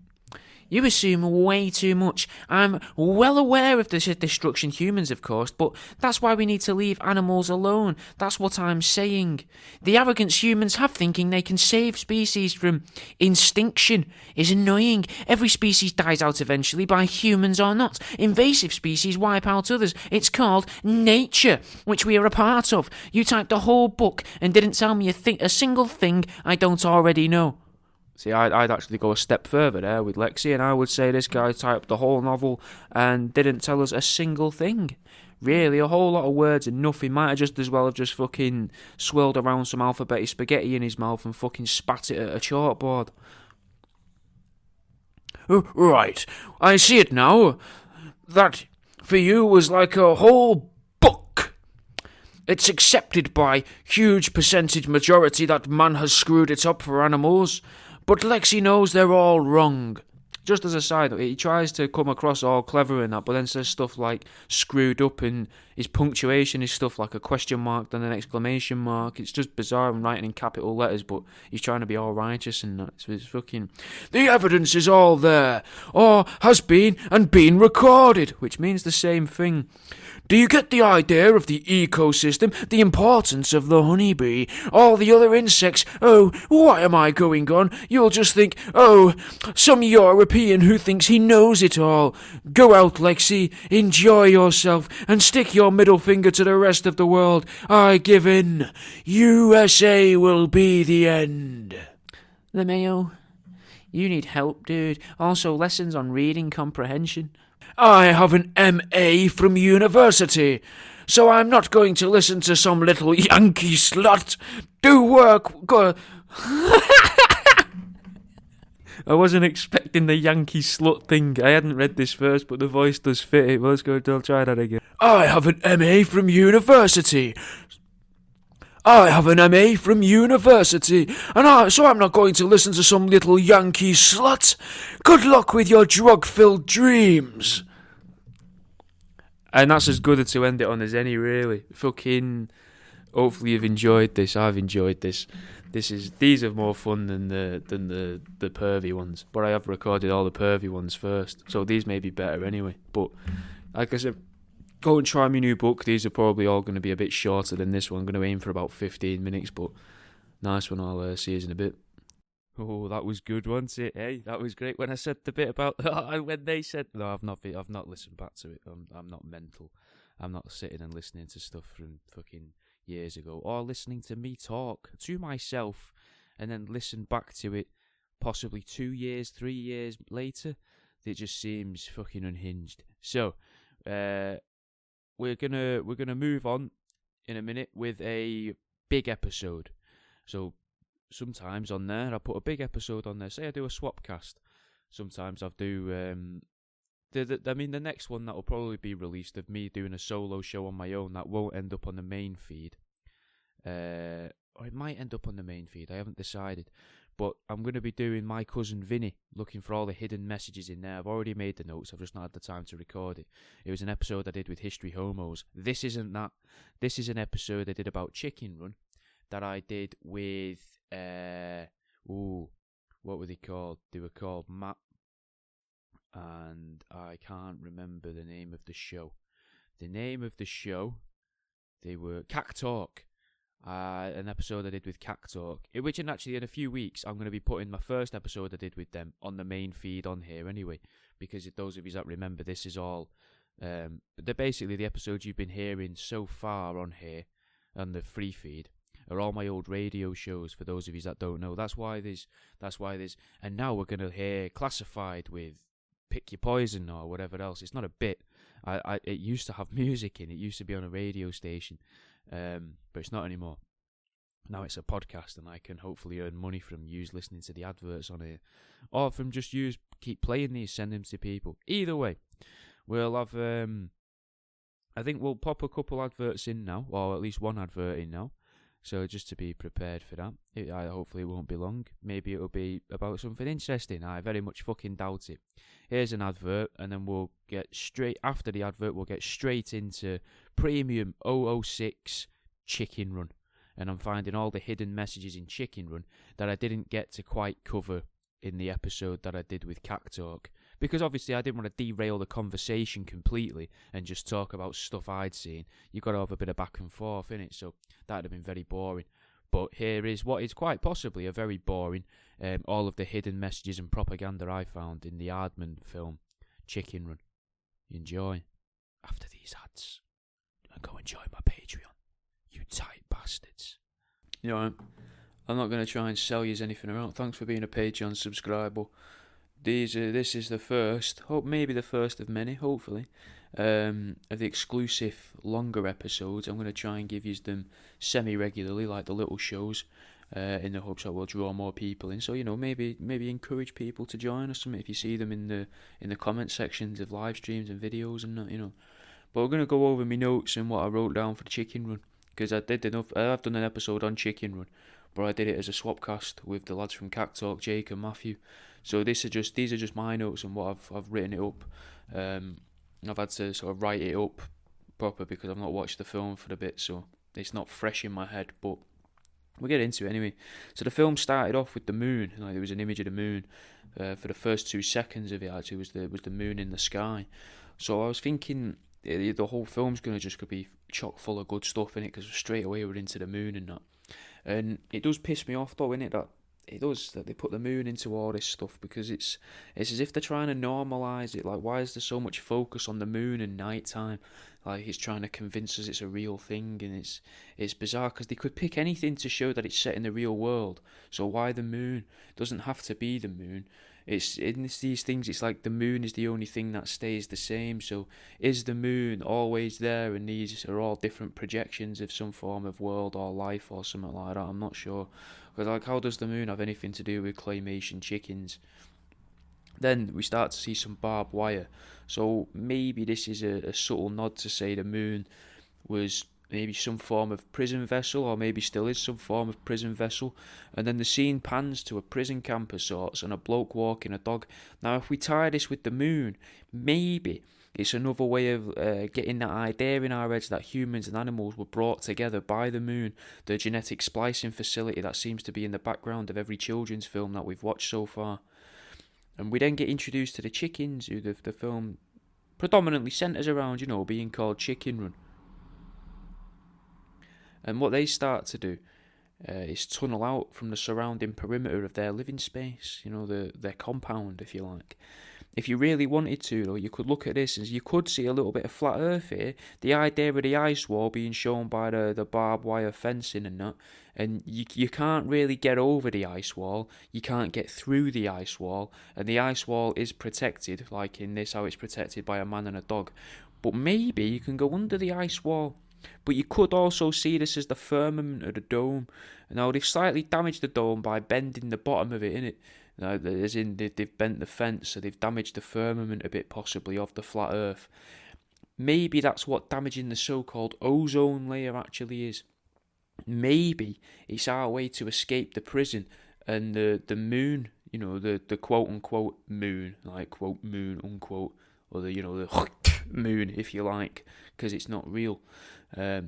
You assume way too much. I'm well aware of the destruction humans have caused, but that's why we need to leave animals alone. That's what I'm saying. The arrogance humans have thinking they can save species from extinction is annoying. Every species dies out eventually, by humans or not. Invasive species wipe out others. It's called nature, which we are a part of. You typed the whole book and didn't tell me a single thing I don't already know. See, I'd actually go a step further there with Lexi, and I would say this guy typed the whole novel and didn't tell us a single thing. Really, a whole lot of words and nothing. Might have just as well have just fucking swirled around some alphabetic spaghetti in his mouth and fucking spat it at a chalkboard. Right, I see it now. That, for you, was like a whole book. It's accepted by huge percentage majority that man has screwed it up for animals. But Lexi knows they're all wrong. Just as a side note, he tries to come across all clever in that, but then says stuff like screwed up, and his punctuation is stuff like a question mark, then an exclamation mark. It's just bizarre and writing in capital letters, but he's trying to be all righteous and that. It's fucking... The evidence is all there, or has been and been recorded, which means the same thing. Do you get the idea of the ecosystem, the importance of the honeybee, all the other insects? Oh, why am I going on? You'll just think, oh, some European who thinks he knows it all. Go out, Lexi, enjoy yourself, and stick your middle finger to the rest of the world. I give in. USA will be the end. The Mayo, you need help, dude. Also, lessons on reading comprehension. I have an M.A. from university, so I'm not going to listen to some little Yankee slut. Do work. Go. I wasn't expecting the Yankee slut thing. I hadn't read this first, but the voice does fit it. Well, let's go. I'll try that again. I have an M.A. from university. I have an MA from university, so I'm not going to listen to some little Yankee slut. Good luck with your drug-filled dreams. And that's as good to end it on as any, really. Fucking. Hopefully you've enjoyed this. I've enjoyed this. These are more fun than the pervy ones. But I have recorded all the pervy ones first, so these may be better anyway. But like I said, go and try my new book. These are probably all going to be a bit shorter than this one. I'm going to aim for about 15 minutes. But nice one. I'll see you in a bit. Oh, that was good, wasn't it? Hey, that was great. When I said the bit about when they said no, I've not listened back to it. I'm not mental. I'm not sitting and listening to stuff from fucking years ago, or listening to me talk to myself and then listen back to it possibly 2 years, 3 years later. It just seems fucking unhinged. So we're gonna move on in a minute with a big episode. So sometimes on there I put a big episode on there. Say I do a swap cast. Sometimes I do the next one that will probably be released of me doing a solo show on my own that won't end up on the main feed. Or it might end up on the main feed, I haven't decided. But I'm going to be doing my cousin Vinny, looking for all the hidden messages in there. I've already made the notes, I've just not had the time to record it. It was an episode I did with History Homos. This isn't that. This is an episode I did about Chicken Run that I did with, what were they called? They were called Matt, and I can't remember the name of the show. The name of the show, they were Cack Talk. An episode I did with Cack Talk, which in a few weeks I'm going to be putting my first episode I did with them on the main feed on here anyway, because those of you that remember, this is all they're basically the episodes you've been hearing so far on here on the free feed are all my old radio shows. For those of you that don't know, that's why there's and now we're going to hear Classified with Pick Your Poison or whatever else. It's not a bit. It used to have music in it. Used to be on a radio station, but it's not anymore. Now it's a podcast, and I can hopefully earn money from you listening to the adverts on it, or from just you keep playing these, send them to people. Either way, we'll have. I think we'll pop a couple adverts in now, or at least one advert in now. So just to be prepared for that. Hopefully it won't be long. Maybe it'll be about something interesting. I very much fucking doubt it. Here's an advert, and then we'll get straight after the advert. We'll get straight into Premium 006 Chicken Run, and I'm finding all the hidden messages in Chicken Run that I didn't get to quite cover in the episode that I did with Cack Talk, because obviously I didn't want to derail the conversation completely and just talk about stuff I'd seen. You've got to have a bit of back and forth in it, so that'd have been very boring. But here is what is quite possibly a very boring, all of the hidden messages and propaganda I found in the Aardman film, Chicken Run. Enjoy. After these ads, and go enjoy my Patreon, you tight bastards. You know, I'm not going to try and sell you anything around. Thanks for being a Patreon subscriber. This is the first, maybe the first of many, hopefully, of the exclusive longer episodes. I'm going to try and give you them semi-regularly, like the little shows, in the hopes that we'll draw more people in. So, you know, maybe encourage people to join us. If you see them in the comment sections of live streams and videos and that, you know. But we're going to go over my notes and what I wrote down for the Chicken Run, because I've done an episode on Chicken Run, but I did it as a swapcast with the lads from Cack Talk, Jake and Matthew. So these are just my notes and what I've written it up. I've had to sort of write it up proper because I've not watched the film for a bit, so it's not fresh in my head. But we'll get into it anyway. So the film started off with the moon. Like, there was an image of the moon for the first 2 seconds of it. Actually, was the moon in the sky. So I was thinking the whole film's gonna be chock full of good stuff in it, because straight away we're into the moon and that. And it does piss me off though, innit, that they put the moon into all this stuff, because it's as if they're trying to normalise it. Like, why is there so much focus on the moon and night time? Like, it's trying to convince us it's a real thing, and it's bizarre, because they could pick anything to show that it's set in the real world. So why the moon? It doesn't have to be the moon. It's in these things, it's like the moon is the only thing that stays the same. So is the moon always there, and these are all different projections of some form of world or life or something like that? I'm not sure. Because, like, how does the moon have anything to do with claymation chickens? Then we start to see some barbed wire. So maybe this is a subtle nod to say the moon was maybe some form of prison vessel, or maybe still is some form of prison vessel, and then the scene pans to a prison camp of sorts and a bloke walking a dog. Now, if we tie this with the moon, maybe it's another way of getting that idea in our heads that humans and animals were brought together by the moon, the genetic splicing facility that seems to be in the background of every children's film that we've watched so far. And we then get introduced to the chickens, who the film predominantly centres around, being called Chicken Run. And what they start to do is tunnel out from the surrounding perimeter of their living space, their compound, if you like. If you really wanted to, though, you could look at this and you could see a little bit of flat earth here. The idea of the ice wall being shown by the barbed wire fencing and that. And you can't really get over the ice wall. You can't get through the ice wall. And the ice wall is protected, like in this, how it's protected by a man and a dog. But maybe you can go under the ice wall. But you could also see this as the firmament of the dome. Now, they've slightly damaged the dome by bending the bottom of it, innit? As in, they've bent the fence, so they've damaged the firmament a bit, possibly, of the flat earth. Maybe that's what damaging the so-called ozone layer actually is. Maybe it's our way to escape the prison, and the moon, the quote-unquote moon, like quote moon, unquote, or the moon, if you like, because it's not real. A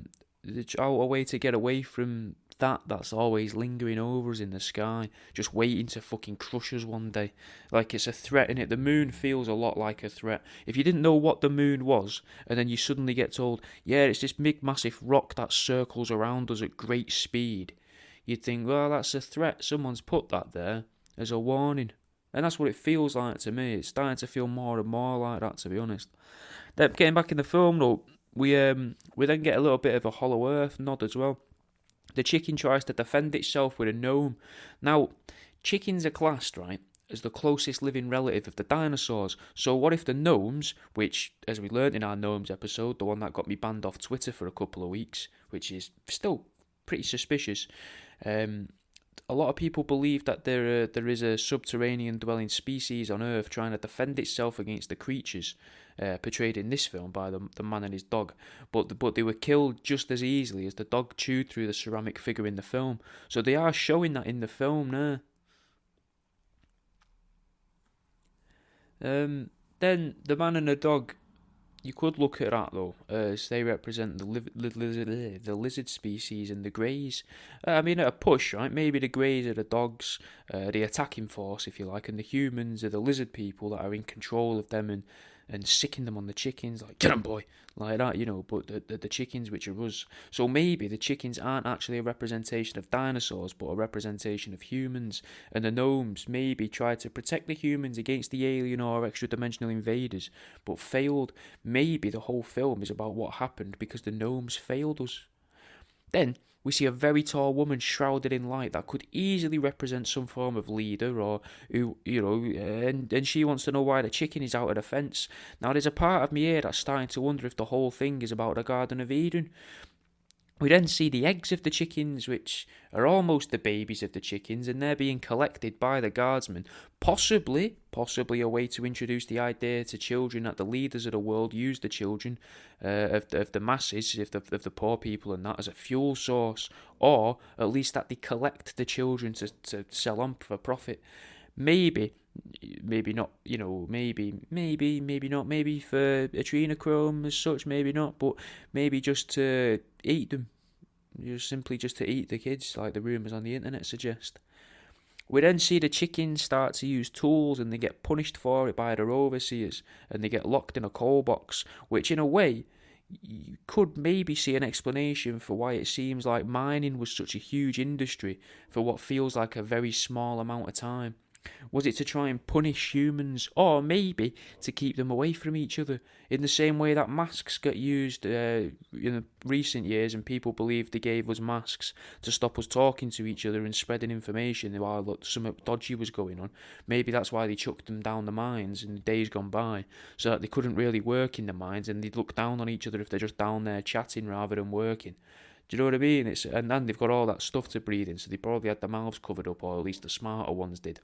way to get away from that's always lingering over us in the sky, just waiting to fucking crush us one day. Like it's a threat, innit? The moon feels a lot like a threat. If you didn't know what the moon was, and then you suddenly get told, yeah, it's this big massive rock that circles around us at great speed, you'd think, well, that's a threat. Someone's put that there as a warning. And that's what it feels like to me. It's starting to feel more and more like that, to be honest. Then getting back in the film, though, we then get a little bit of a Hollow Earth nod as well. The chicken tries to defend itself with a gnome. Now, chickens are classed, right, as the closest living relative of the dinosaurs. So what if the gnomes, which, as we learned in our gnomes episode, the one that got me banned off Twitter for a couple of weeks, which is still pretty suspicious, a lot of people believe that there is a subterranean dwelling species on Earth trying to defend itself against the creatures portrayed in this film by the man and his dog, but they were killed just as easily as the dog chewed through the ceramic figure in the film. So they are showing that in the film now. Then the man and the dog, you could look at that though, as they represent the lizard species and the greys. At a push, right? Maybe the greys are the dogs, the attacking force, if you like, and the humans are the lizard people that are in control of them and sicking them on the chickens, like, get 'em, boy, like that, but the chickens, which are us. So maybe the chickens aren't actually a representation of dinosaurs, but a representation of humans, and the gnomes maybe tried to protect the humans against the alien or extra-dimensional invaders, but failed. Maybe the whole film is about what happened because the gnomes failed us. Then we see a very tall woman shrouded in light that could easily represent some form of leader, or and she wants to know why the chicken is out of the fence. Now, there's a part of me here that's starting to wonder if the whole thing is about the Garden of Eden. We then see the eggs of the chickens, which are almost the babies of the chickens, and they're being collected by the guardsmen. Possibly a way to introduce the idea to children that the leaders of the world use the children of the masses, of the poor people and that, as a fuel source, or at least that they collect the children to sell on for profit. Maybe not, maybe not, maybe for adrenochrome as such, maybe not, but maybe just to eat them, simply just to eat the kids, like the rumours on the internet suggest. We then see the chickens start to use tools, and they get punished for it by their overseers, and they get locked in a coal box, which in a way, you could maybe see an explanation for why it seems like mining was such a huge industry for what feels like a very small amount of time. Was it to try and punish humans, or maybe to keep them away from each other, in the same way that masks got used in recent years, and people believed they gave us masks to stop us talking to each other and spreading information while something dodgy was going on? Maybe that's why they chucked them down the mines in the days gone by, so that they couldn't really work in the mines, and they'd look down on each other if they're just down there chatting rather than working. Do you know what I mean? And then they've got all that stuff to breathe in, so they probably had their mouths covered up, or at least the smarter ones did.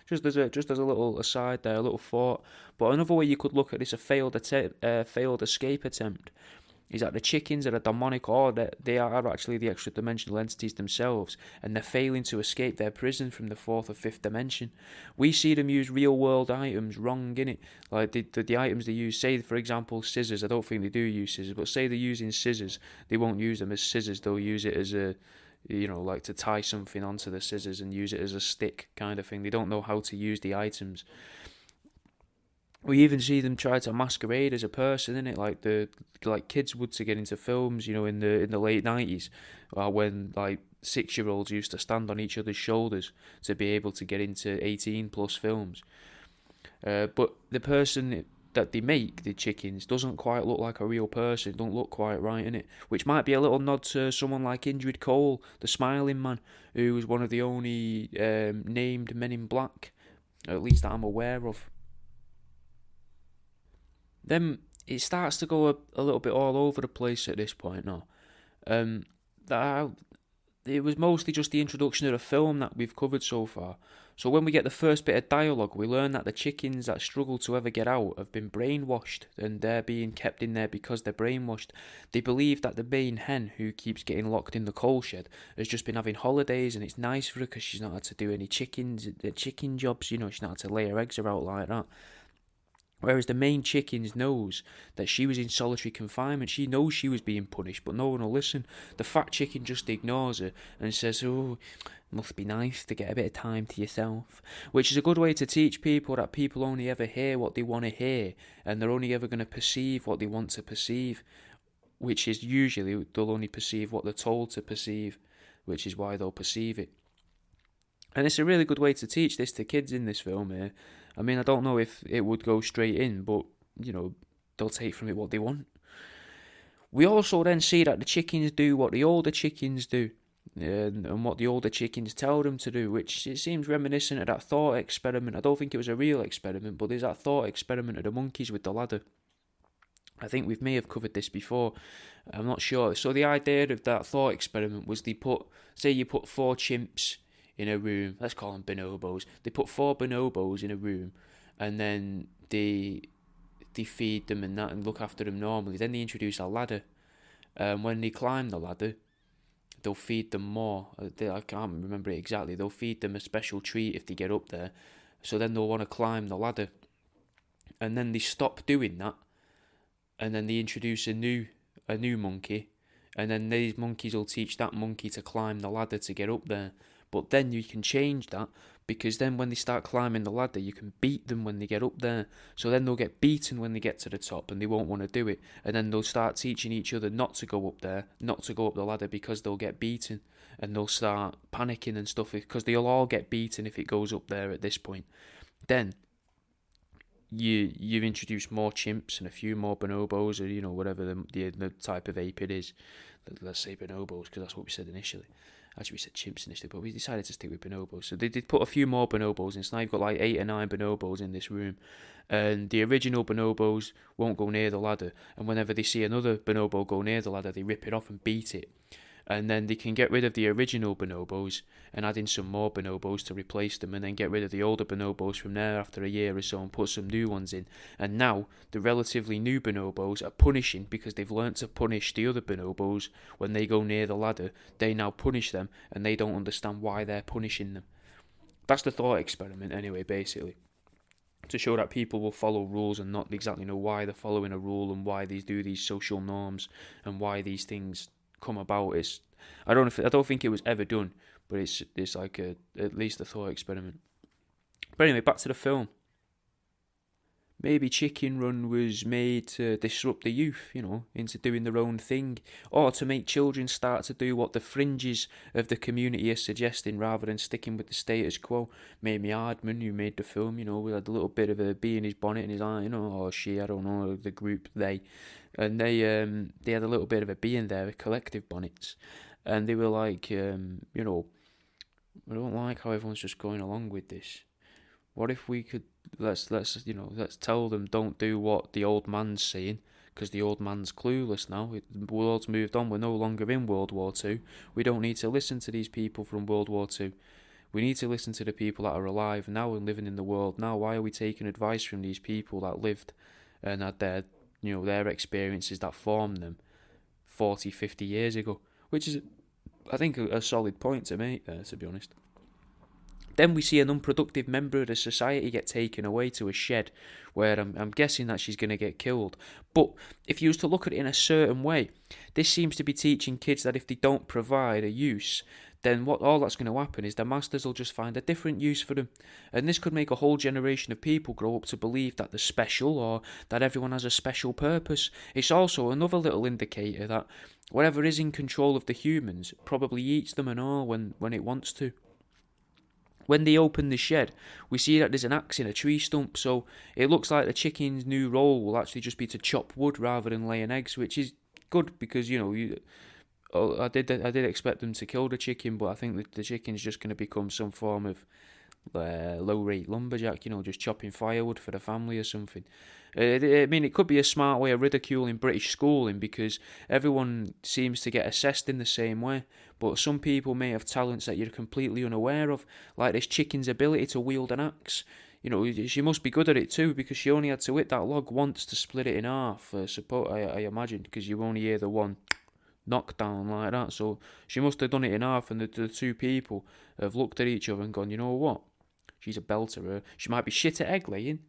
Just as a little aside there, a little thought. But another way you could look at this, a failed escape attempt. is that the chickens are a demonic, or that they are actually the extra dimensional entities themselves, and they're failing to escape their prison from the fourth or fifth dimension. We see them use real world items wrong, innit? Like the items they use, say for example scissors. I don't think they do use scissors, but say they're using scissors, they won't use them as scissors. They'll use it as a, like to tie something onto the scissors and use it as a stick kind of thing. They don't know how to use the items. We even see them try to masquerade as a person, innit? Like kids would to get into films, in the late 90s, when like 6-year-olds used to stand on each other's shoulders to be able to get into 18 plus films. But the person that they make, the chickens, doesn't quite look like a real person, don't look quite right, innit? Which might be a little nod to someone like Indrid Cole, the Smiling Man, who was one of the only named Men in Black, at least that I'm aware of. Then it starts to go a little bit all over the place at this point now. It was mostly just the introduction of the film that we've covered so far. So when we get the first bit of dialogue, we learn that the chickens that struggle to ever get out have been brainwashed, and they're being kept in there because they're brainwashed. They believe that the main hen, who keeps getting locked in the coal shed, has just been having holidays, and it's nice for her because she's not had to do any chicken jobs, she's not had to lay her eggs out like that. Whereas the main chickens knows that she was in solitary confinement. She knows she was being punished, but no one will listen. The fat chicken just ignores her and says, "Oh, must be nice to get a bit of time to yourself." Which is a good way to teach people that people only ever hear what they want to hear, and they're only ever going to perceive what they want to perceive. Which is usually they'll only perceive what they're told to perceive, which is why they'll perceive it. And it's a really good way to teach this to kids in this film here. I mean, I don't know if it would go straight in, but, they'll take from it what they want. We also then see that the chickens do what the older chickens do, and what the older chickens tell them to do, which it seems reminiscent of that thought experiment. I don't think it was a real experiment, but there's that thought experiment of the monkeys with the ladder. I think we may have covered this before, I'm not sure. So the idea of that thought experiment was you put 4 chimps in a room, let's call them bonobos. They put 4 bonobos in a room, and then they feed them and that and look after them normally. Then they introduce a ladder. When they climb the ladder, they'll feed them more. I can't remember it exactly. They'll feed them a special treat if they get up there. So then they'll want to climb the ladder. And then they stop doing that. And then they introduce a new monkey. And then these monkeys will teach that monkey to climb the ladder to get up there. But then you can change that, because then when they start climbing the ladder, you can beat them when they get up there. So then they'll get beaten when they get to the top, and they won't want to do it. And then they'll start teaching each other not to go up there, not to go up the ladder, because they'll get beaten. And they'll start panicking and stuff, because they'll all get beaten if it goes up there at this point. Then you introduce more chimps and a few more bonobos, or whatever the type of ape it is. Let's say bonobos, because that's what we said initially. Actually, we said chimps initially, but we decided to stick with bonobos. So they did put a few more bonobos in. So now you've got like 8 or 9 bonobos in this room. And the original bonobos won't go near the ladder. And whenever they see another bonobo go near the ladder, they rip it off and beat it. And then they can get rid of the original bonobos and add in some more bonobos to replace them, and then get rid of the older bonobos from there after a year or so and put some new ones in. And now the relatively new bonobos are punishing, because they've learnt to punish the other bonobos when they go near the ladder. They now punish them, and they don't understand why they're punishing them. That's the thought experiment anyway, basically. To show that people will follow rules and not exactly know why they're following a rule, and why they do these social norms, and why these things come about. I don't think it was ever done, but it's like at least a thought experiment. But anyway, back to the film. Maybe Chicken Run was made to disrupt the youth, into doing their own thing, or to make children start to do what the fringes of the community are suggesting, rather than sticking with the status quo. Maybe Hardman, who made the film, we had a little bit of a bee in his bonnet in his eye, or she, I don't know, the group, they. And they had a little bit of a bee in there, a collective bonnets. And they were like, I don't like how everyone's just going along with this. What if we could, let's tell them don't do what the old man's saying, because the old man's clueless now. The world's moved on. We're no longer in World War II. We don't need to listen to these people from World War II. We need to listen to the people that are alive now and living in the world now. Why are we taking advice from these people that lived and had their experiences that formed them, 40, 50 years ago, which is, I think, a solid point to make there, to be honest. Then we see an unproductive member of the society get taken away to a shed, where I'm guessing that she's going to get killed. But if you was to look at it in a certain way, this seems to be teaching kids that if they don't provide a use, then all that's going to happen is the masters will just find a different use for them. And this could make a whole generation of people grow up to believe that they're special, or that everyone has a special purpose. It's also another little indicator that whatever is in control of the humans probably eats them and all when it wants to. When they open the shed, we see that there's an axe in a tree stump, so it looks like the chicken's new role will actually just be to chop wood rather than laying eggs, which is good because, I did expect them to kill the chicken, but I think that the chicken's just going to become some form of low-rate lumberjack, just chopping firewood for the family or something. I mean, it could be a smart way of ridiculing British schooling because everyone seems to get assessed in the same way, but some people may have talents that you're completely unaware of, like this chicken's ability to wield an axe. She must be good at it too because she only had to hit that log once to split it in half, I imagine, because you only hear the one knockdown like that, so she must have done it in half, and the two people have looked at each other and gone, you know what? She's a belter. She might be shit at egg laying,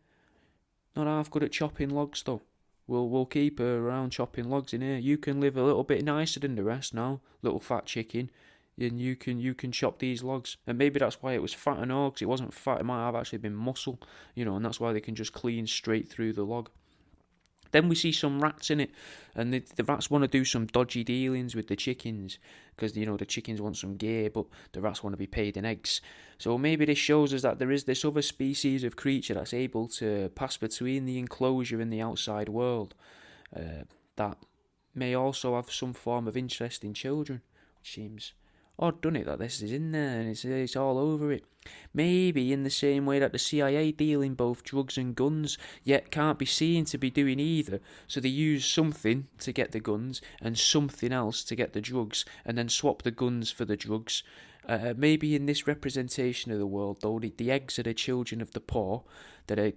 not half good at chopping logs though. We'll keep her around chopping logs in here. You can live a little bit nicer than the rest now, little fat chicken, and you can chop these logs. And maybe that's why it was fat and all, because it wasn't fat. It might have actually been muscle, and that's why they can just clean straight through the log. Then we see some rats in it, and the rats want to do some dodgy dealings with the chickens, because, the chickens want some gear, but the rats want to be paid in eggs. So maybe this shows us that there is this other species of creature that's able to pass between the enclosure and the outside world, that may also have some form of interest in children, which seems odd, doesn't it, that this is in there and it's all over it. Maybe in the same way that the CIA deal in both drugs and guns, yet can't be seen to be doing either, so they use something to get the guns and something else to get the drugs, and then swap the guns for the drugs. Maybe in this representation of the world, though, the eggs are the children of the poor that are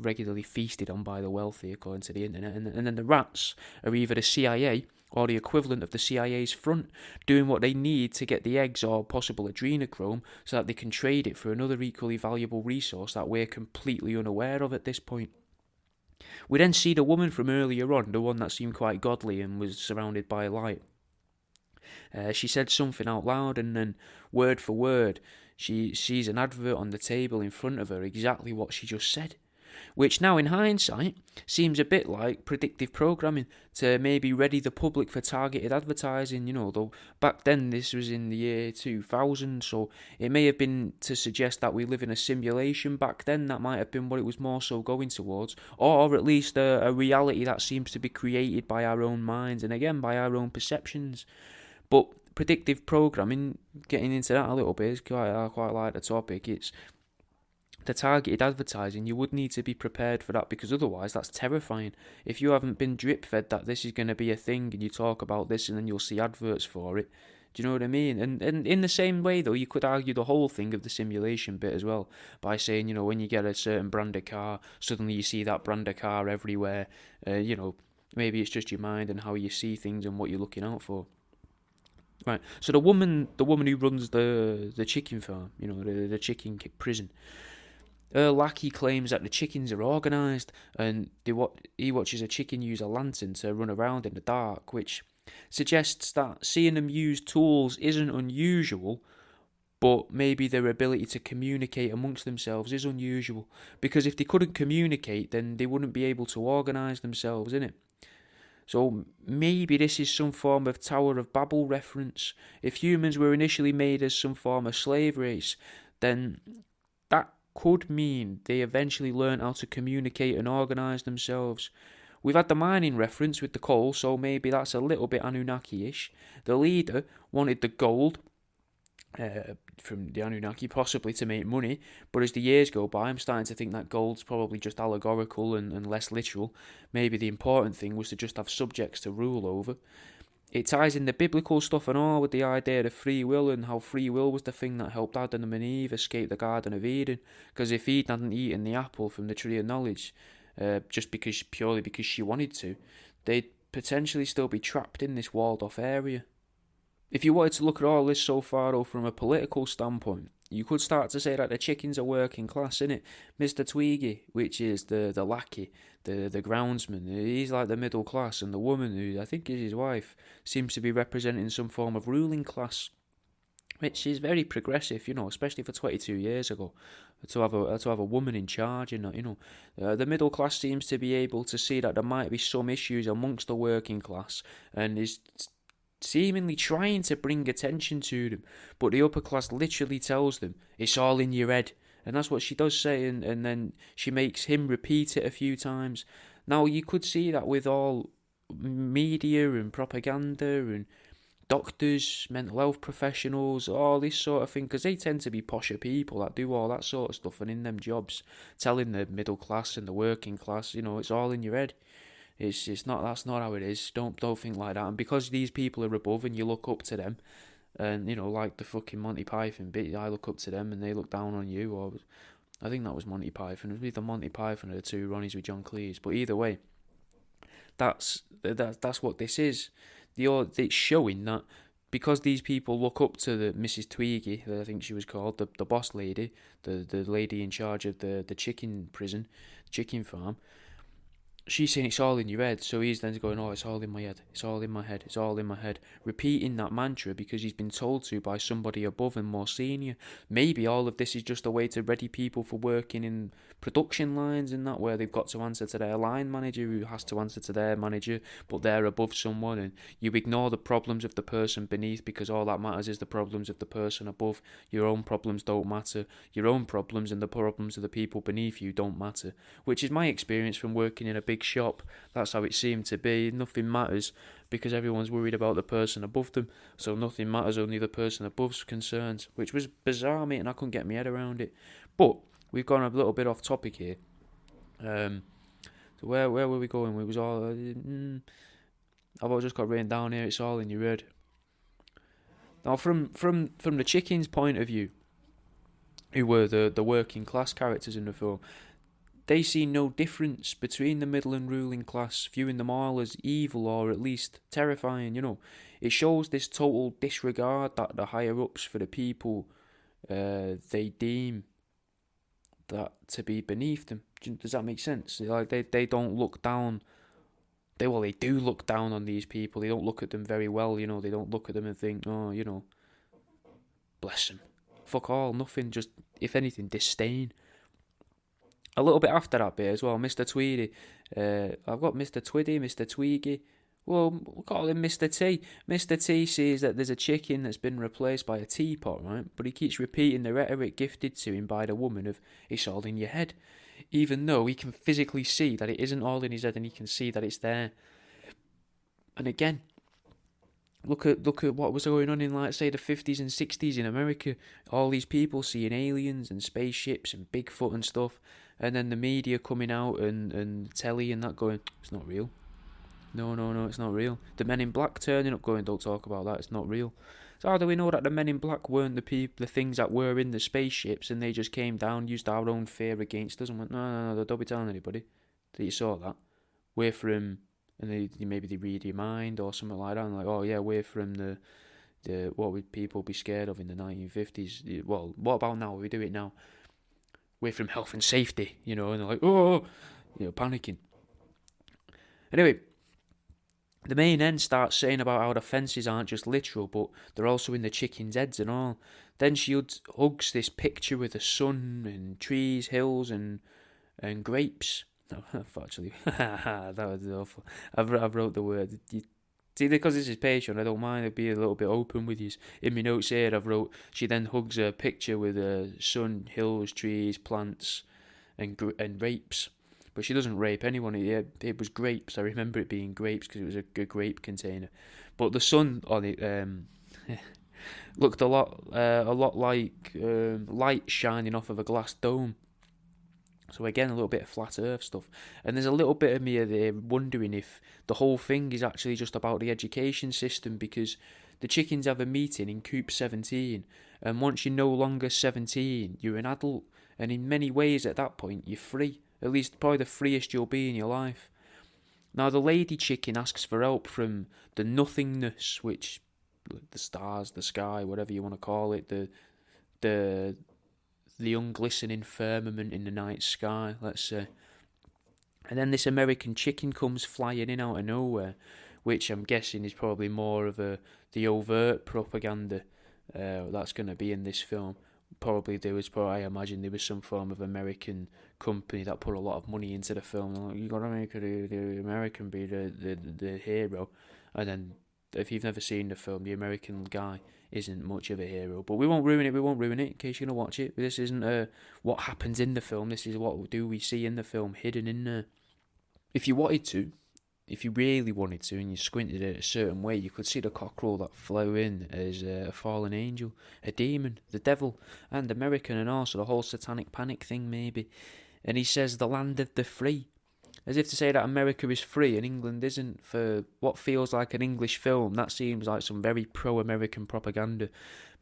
regularly feasted on by the wealthy, according to the internet, and then the rats are either the CIA or the equivalent of the CIA's front, doing what they need to get the eggs or possible adrenochrome so that they can trade it for another equally valuable resource that we're completely unaware of at this point. We then see the woman from earlier on, the one that seemed quite godly and was surrounded by light. She said something out loud, and then, word for word, she sees an advert on the table in front of her, exactly what she just said. Which now in hindsight seems a bit like predictive programming to maybe ready the public for targeted advertising, though back then this was in the year 2000, so it may have been to suggest that we live in a simulation back then. That might have been what it was more so going towards, or at least a reality that seems to be created by our own minds and again by our own perceptions. But predictive programming, getting into that a little bit, is I quite like the topic. It's the targeted advertising. You would need to be prepared for that, because otherwise that's terrifying. If you haven't been drip fed that this is going to be a thing and you talk about this and then you'll see adverts for it, do you know what I mean? And in the same way though, you could argue the whole thing of the simulation bit as well by saying, when you get a certain brand of car, suddenly you see that brand of car everywhere. Maybe it's just your mind and how you see things and what you're looking out for. Right, so the woman who runs the chicken farm, the chicken prison, her lackey claims that the chickens are organised, and he watches a chicken use a lantern to run around in the dark, which suggests that seeing them use tools isn't unusual, but maybe their ability to communicate amongst themselves is unusual, because if they couldn't communicate, then they wouldn't be able to organise themselves, innit? So maybe this is some form of Tower of Babel reference. If humans were initially made as some form of slave race, then that could mean they eventually learn how to communicate and organise themselves. We've had the mining reference with the coal, so maybe that's a little bit Anunnaki-ish. The leader wanted the gold from the Anunnaki, possibly to make money, but as the years go by, I'm starting to think that gold's probably just allegorical and less literal. Maybe the important thing was to just have subjects to rule over. It ties in the biblical stuff and all with the idea of free will, and how free will was the thing that helped Adam and Eve escape the Garden of Eden, because if Eve hadn't eaten the apple from the tree of knowledge, purely because she wanted to, they'd potentially still be trapped in this walled off area. If you wanted to look at all this so far, though, from a political standpoint, you could start to say that the chickens are working class, innit? Mr. Tweedy, which is the lackey, the groundsman, he's like the middle class, and the woman, who I think is his wife, seems to be representing some form of ruling class, which is very progressive, especially for 22 years ago, to have a woman in charge, the middle class seems to be able to see that there might be some issues amongst the working class, and is seemingly trying to bring attention to them, but the upper class literally tells them it's all in your head, and that's what she does say, and then she makes him repeat it a few times. Now, you could see that with all media and propaganda and doctors, mental health professionals, all this sort of thing, because they tend to be posher people that do all that sort of stuff, and in them jobs, telling the middle class and the working class, it's all in your head. It's not. That's not how it is. Don't think like that. And because these people are above and you look up to them, and like the fucking Monty Python bit, I look up to them and they look down on you. Or I think that was Monty Python. It was either Monty Python or the two Ronnies with John Cleese. But either way, that's what this is. It's showing that because these people look up to the Mrs. Twiggy, I think she was called, the boss lady, the lady in charge of the chicken prison, chicken farm. She's saying it's all in your head, so he's then going, oh, it's all in my head, it's all in my head, it's all in my head, repeating that mantra because he's been told to by somebody above and more senior. Maybe all of this is just a way to ready people for working in production lines and that, where they've got to answer to their line manager, who has to answer to their manager, but they're above someone, and you ignore the problems of the person beneath because all that matters is the problems of the person above. Your own problems don't matter. Your own problems and the problems of the people beneath you don't matter, which is my experience from working in a big shop. That's how it seemed to be. Nothing matters because everyone's worried about the person above them, so nothing matters, only the person above's concerns, which was bizarre, mate, and I couldn't get my head around it. But we've gone a little bit off topic here. So where were we going? We was all I've just got written down here, it's all in your head. Now, from the chickens' point of view, who were the working class characters in the film, they see no difference between the middle and ruling class, viewing them all as evil or at least terrifying, It shows this total disregard that the higher-ups for the people, they deem that to be beneath them. Does that make sense? Like, they don't look down. They do look down on these people. They don't look at them very well, They don't look at them and think, oh, bless them. Fuck all, nothing, just, if anything, disdain. A little bit after that bit as well, Mr. Tweedy. I've got Mr. Twiddy, Mr. Tweedy. Well, we'll call him Mr. T. Mr. T sees that there's a chicken that's been replaced by a teapot, right? But he keeps repeating the rhetoric gifted to him by the woman of, it's all in your head. Even though he can physically see that it isn't all in his head and he can see that it's there. And again, look at what was going on in, like, say, the 50s and 60s in America. All these people seeing aliens and spaceships and Bigfoot and stuff. And then the media coming out and telly and that going, it's not real. No, it's not real. The Men in Black turning up going, don't talk about that, it's not real. So how do we know that the Men in Black weren't the things that were in the spaceships and they just came down, used our own fear against us and went, no, don't be telling anybody that you saw that. We're from, and maybe they read your mind or something like that, and like, oh yeah, we're from the what would people be scared of in the 1950s? Well, what about now? We do it now. We're from health and safety, and they're like, oh, panicking. Anyway, the main end starts saying about how the fences aren't just literal, but they're also in the chickens' heads and all. Then she hugs this picture with the sun and trees, hills, and grapes. No, actually, that was awful. I've wrote the word. See, because this is Patreon, I don't mind being a little bit open with you. In my notes here, I've wrote, she then hugs a picture with sun, hills, trees, plants, and grapes. But she doesn't rape anyone. It was grapes. I remember it being grapes because it was a grape container. But the sun on it looked a lot like light shining off of a glass dome. So again, a little bit of flat earth stuff. And there's a little bit of me there wondering if the whole thing is actually just about the education system, because the chickens have a meeting in Coop 17, and once you're no longer 17, you're an adult, and in many ways at that point, you're free. At least probably the freest you'll be in your life. Now the lady chicken asks for help from the nothingness, which the stars, the sky, whatever you want to call it, the unglistening firmament in the night sky, let's say. And then this American chicken comes flying in out of nowhere, which I'm guessing is probably more of the overt propaganda that's going to be in this film. I imagine there was some form of American company that put a lot of money into the film. Like, you got to make the American be the hero, and then if you've never seen the film, the American guy isn't much of a hero. But we won't ruin it. In case you're gonna watch it. This isn't what happens in the film. This is what do we see in the film hidden in there. If you really wanted to, and you squinted it a certain way, you could see the cockerel that flew in as a fallen angel, a demon, the devil, and American, and also the whole satanic panic thing, maybe. And he says the land of the free, as if to say that America is free and England isn't. For what feels like an English film, that seems like some very pro-American propaganda.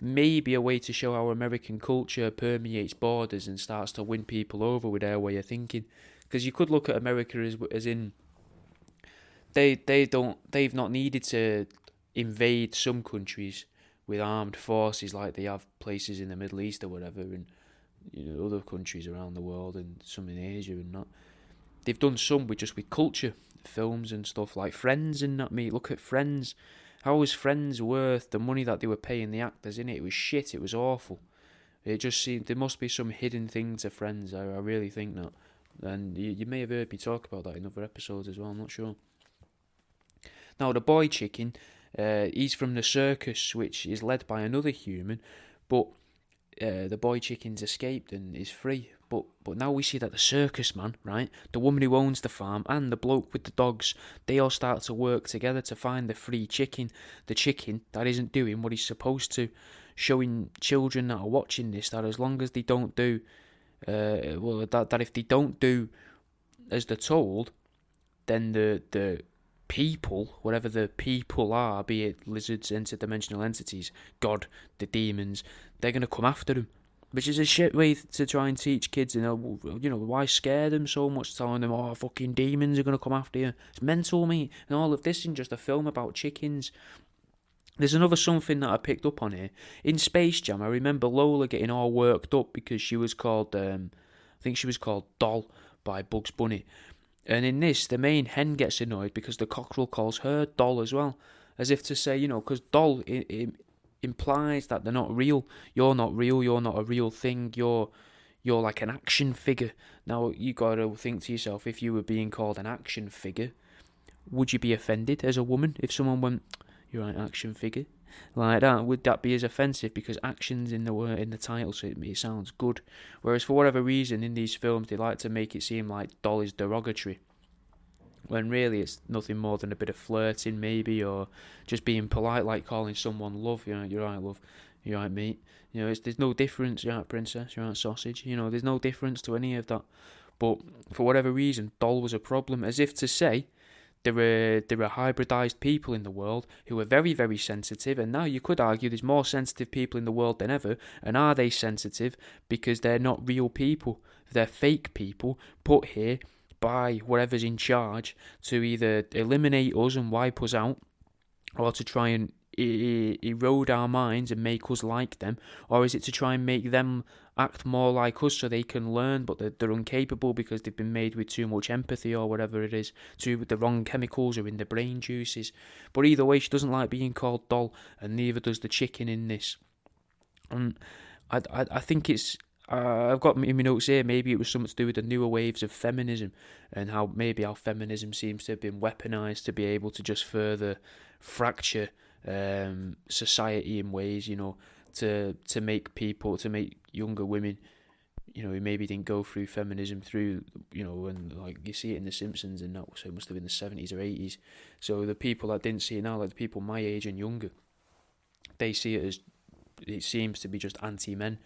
Maybe a way to show how American culture permeates borders and starts to win people over with their way of thinking. Because you could look at America as in they've not needed to invade some countries with armed forces like they have places in the Middle East or whatever, and other countries around the world, and some in Asia and that. They've done some with culture, films and stuff like Friends and that. Look at Friends. How was Friends worth the money that they were paying the actors in it? It was shit. It was awful. It just seemed there must be some hidden thing to Friends. I really think that. And you may have heard me talk about that in other episodes as well. I'm not sure. Now the boy chicken, he's from the circus, which is led by another human, but the boy chicken's escaped and is free. But now we see that the circus man, right, the woman who owns the farm, and the bloke with the dogs, they all start to work together to find the free chicken, the chicken that isn't doing what he's supposed to, showing children that are watching this that as long as they don't do, that if they don't do as they're told, then the people, whatever the people are, be it lizards, interdimensional entities, God, the demons, they're going to come after them. Which is a shit way to try and teach kids, why scare them so much, telling them, oh, fucking demons are going to come after you. It's mental, mate. And all of this in just a film about chickens. There's another something that I picked up on here. In Space Jam, I remember Lola getting all worked up because she was called, I think she was called Doll by Bugs Bunny. And in this, the main hen gets annoyed because the cockerel calls her Doll as well. As if to say, because Doll implies that they're not real. You're not real. You're not a real thing. You're like an action figure. Now you gotta think to yourself: if you were being called an action figure, would you be offended as a woman if someone went, "You're an action figure," like that? Would that be as offensive because actions in the title, so it sounds good? Whereas for whatever reason in these films they like to make it seem like Doll is derogatory, when really it's nothing more than a bit of flirting maybe, or just being polite, like calling someone love. You're right, love. You're right, mate. There's no difference. You're right, princess. You're right, sausage. There's no difference to any of that. But for whatever reason, Doll was a problem, as if to say there are hybridized people in the world who are very, very sensitive, and now you could argue there's more sensitive people in the world than ever. And are they sensitive because they're not real people? They're fake people put here by whatever's in charge to either eliminate us and wipe us out, or to try and erode our minds and make us like them, or is it to try and make them act more like us so they can learn, but they're incapable because they've been made with too much empathy or whatever it is, the wrong chemicals are in the brain juices. But either way, she doesn't like being called Doll, and neither does the chicken in this. And I think it's I've got in my notes here, maybe it was something to do with the newer waves of feminism, and how feminism seems to have been weaponized to be able to just further fracture society in ways, to make younger women, who maybe didn't go through feminism and like you see it in The Simpsons and that, so it must have been the 70s or 80s. So the people that didn't see it now, like the people my age and younger, they see it as, it seems to be just anti-men.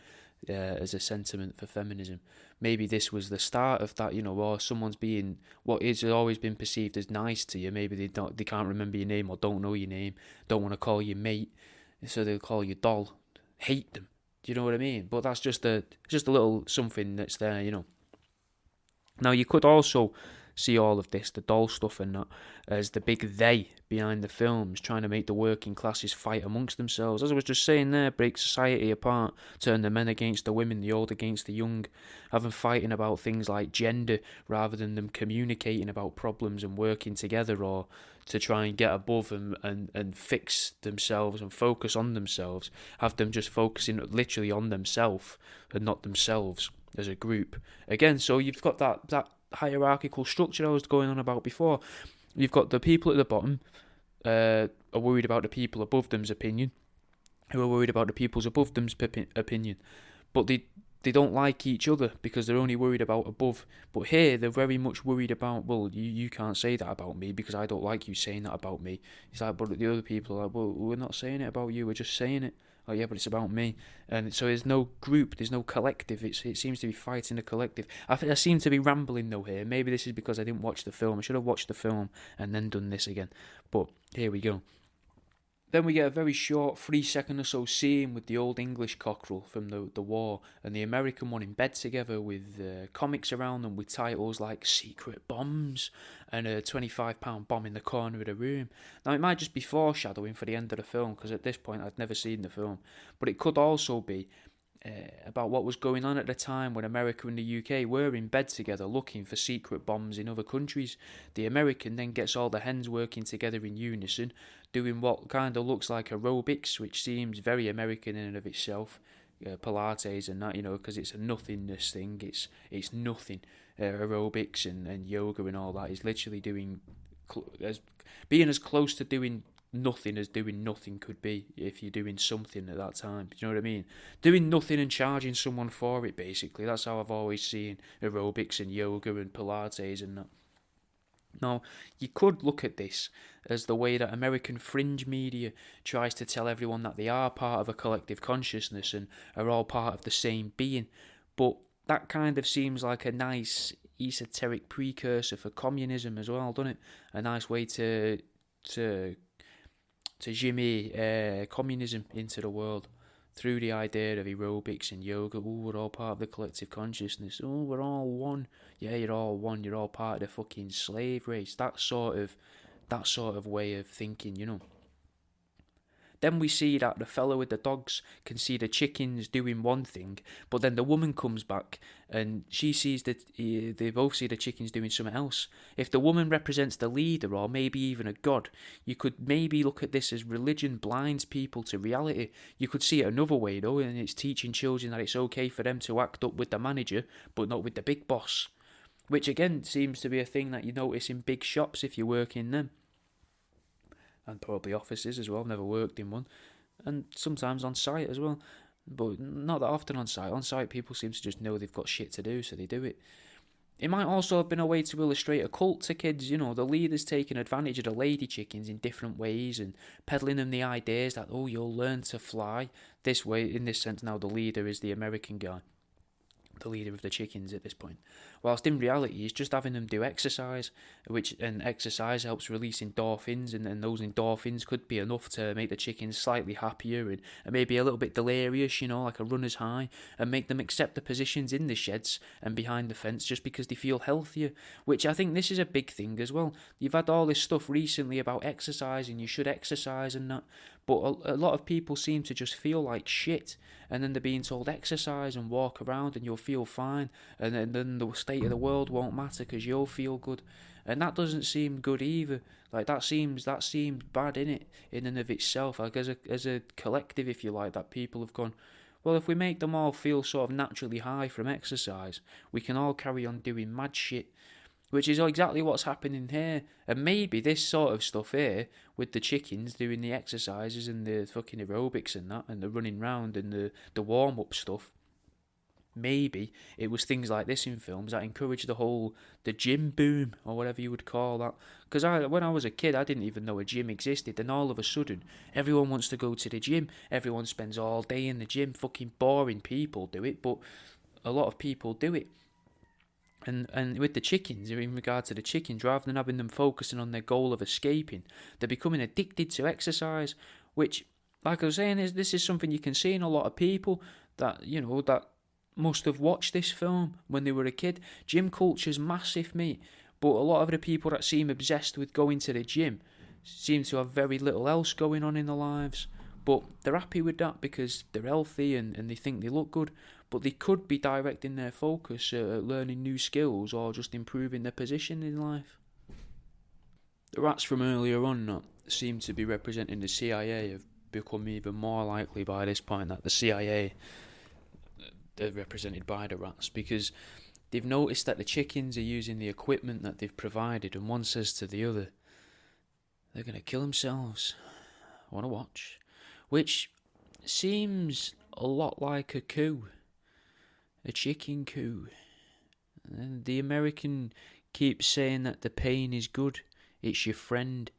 As a sentiment for feminism. Maybe this was the start of that, or someone's being what is always been perceived as nice to you. Maybe they can't remember your name or don't know your name, don't want to call you mate, so they'll call you Doll. Hate them. Do you know what I mean? But that's just a little something that's there, Now you could also see all of this, the doll stuff and that, as the big they behind the films, trying to make the working classes fight amongst themselves. As I was just saying there, break society apart, turn the men against the women, the old against the young, have them fighting about things like gender rather than them communicating about problems and working together, or to try and get above and fix themselves and focus on themselves, have them just focusing literally on themselves and not themselves as a group. Again, so you've got that hierarchical structure I was going on about before. You've got the people at the bottom are worried about the people above them's opinion, who are worried about the people's above them's opinion, but they don't like each other because they're only worried about above. But here they're very much worried about, well, you can't say that about me because I don't like you saying that about me. It's like, but the other people are like, well, we're not saying it about you, we're just saying it. Oh yeah, but it's about me. And so there's no group, there's no collective. It seems to be fighting the collective. I seem to be rambling though here. Maybe this is because I didn't watch the film. I should have watched the film and then done this again. But here we go. Then we get a very short 3-second or so scene with the old English cockerel from the war and the American one in bed together with comics around them with titles like Secret Bombs and a £25 bomb in the corner of the room. Now it might just be foreshadowing for the end of the film because at this point I'd never seen the film, but it could also be about what was going on at the time when America and the UK were in bed together looking for secret bombs in other countries. The American then gets all the hens working together in unison, doing what kind of looks like aerobics, which seems very American in and of itself, Pilates and that, because it's a nothingness thing, it's nothing, aerobics and yoga and all that is literally being as close to doing nothing as doing nothing could be if you're doing something at that time. Do you know what I mean? Doing nothing and charging someone for it, basically. That's how I've always seen aerobics and yoga and Pilates and that. Now, you could look at this as the way that American fringe media tries to tell everyone that they are part of a collective consciousness and are all part of the same being, but that kind of seems like a nice esoteric precursor for communism as well, doesn't it? A nice way to jimmy communism into the world through the idea of aerobics and yoga. We're all part of the collective consciousness. We're all one. Yeah, you're all one. You're all part of the fucking slave race. That sort of way of thinking, Then we see that the fellow with the dogs can see the chickens doing one thing, but then the woman comes back and she sees that they both see the chickens doing something else. If the woman represents the leader or maybe even a god, you could maybe look at this as religion blinds people to reality. You could see it another way though, and it's teaching children that it's okay for them to act up with the manager, but not with the big boss. Which again seems to be a thing that you notice in big shops if you work in them. And probably offices as well. I've never worked in one. And sometimes on site as well. But not that often on site. On site, people seem to just know they've got shit to do, so they do it. It might also have been a way to illustrate a cult to kids. The leaders taking advantage of the lady chickens in different ways and peddling them the ideas that, you'll learn to fly. This way, in this sense now, the leader is the American guy. The leader of the chickens at this point. Whilst in reality he's just having them do exercise, and exercise helps release endorphins, and those endorphins could be enough to make the chickens slightly happier and maybe a little bit delirious, like a runner's high, and make them accept the positions in the sheds and behind the fence just because they feel healthier, which I think this is a big thing as well. You've had all this stuff recently about exercise and you should exercise and that, but a lot of people seem to just feel like shit, and then they're being told exercise and walk around and you'll feel fine, and then the state of the world won't matter because you'll feel good, and that doesn't seem good either. Like that seems bad, innit, in and of itself. Like as a collective, if you like, that people have gone, well, if we make them all feel sort of naturally high from exercise, we can all carry on doing mad shit. Which is exactly what's happening here. And maybe this sort of stuff here, with the chickens doing the exercises and the fucking aerobics and that, and the running round and the warm-up stuff, maybe it was things like this in films that encouraged the gym boom, or whatever you would call that. Because when I was a kid, I didn't even know a gym existed, and all of a sudden, everyone wants to go to the gym. Everyone spends all day in the gym. Fucking boring people do it, but a lot of people do it. And with the chickens, in regard to the chickens, rather than having them focusing on their goal of escaping, they're becoming addicted to exercise, which, like I was saying, this is something you can see in a lot of people that, that must have watched this film when they were a kid. Gym culture's massive, mate. But a lot of the people that seem obsessed with going to the gym seem to have very little else going on in their lives. But they're happy with that because they're healthy and they think they look good. But they could be directing their focus at learning new skills or just improving their position in life. The rats from earlier on that seem to be representing the CIA have become even more likely by this point that the CIA are represented by the rats, because they've noticed that the chickens are using the equipment that they've provided, and one says to the other, they're going to kill themselves. I want to watch. Which seems a lot like a coup. A chicken coup. And the American keeps saying that the pain is good. It's your friend.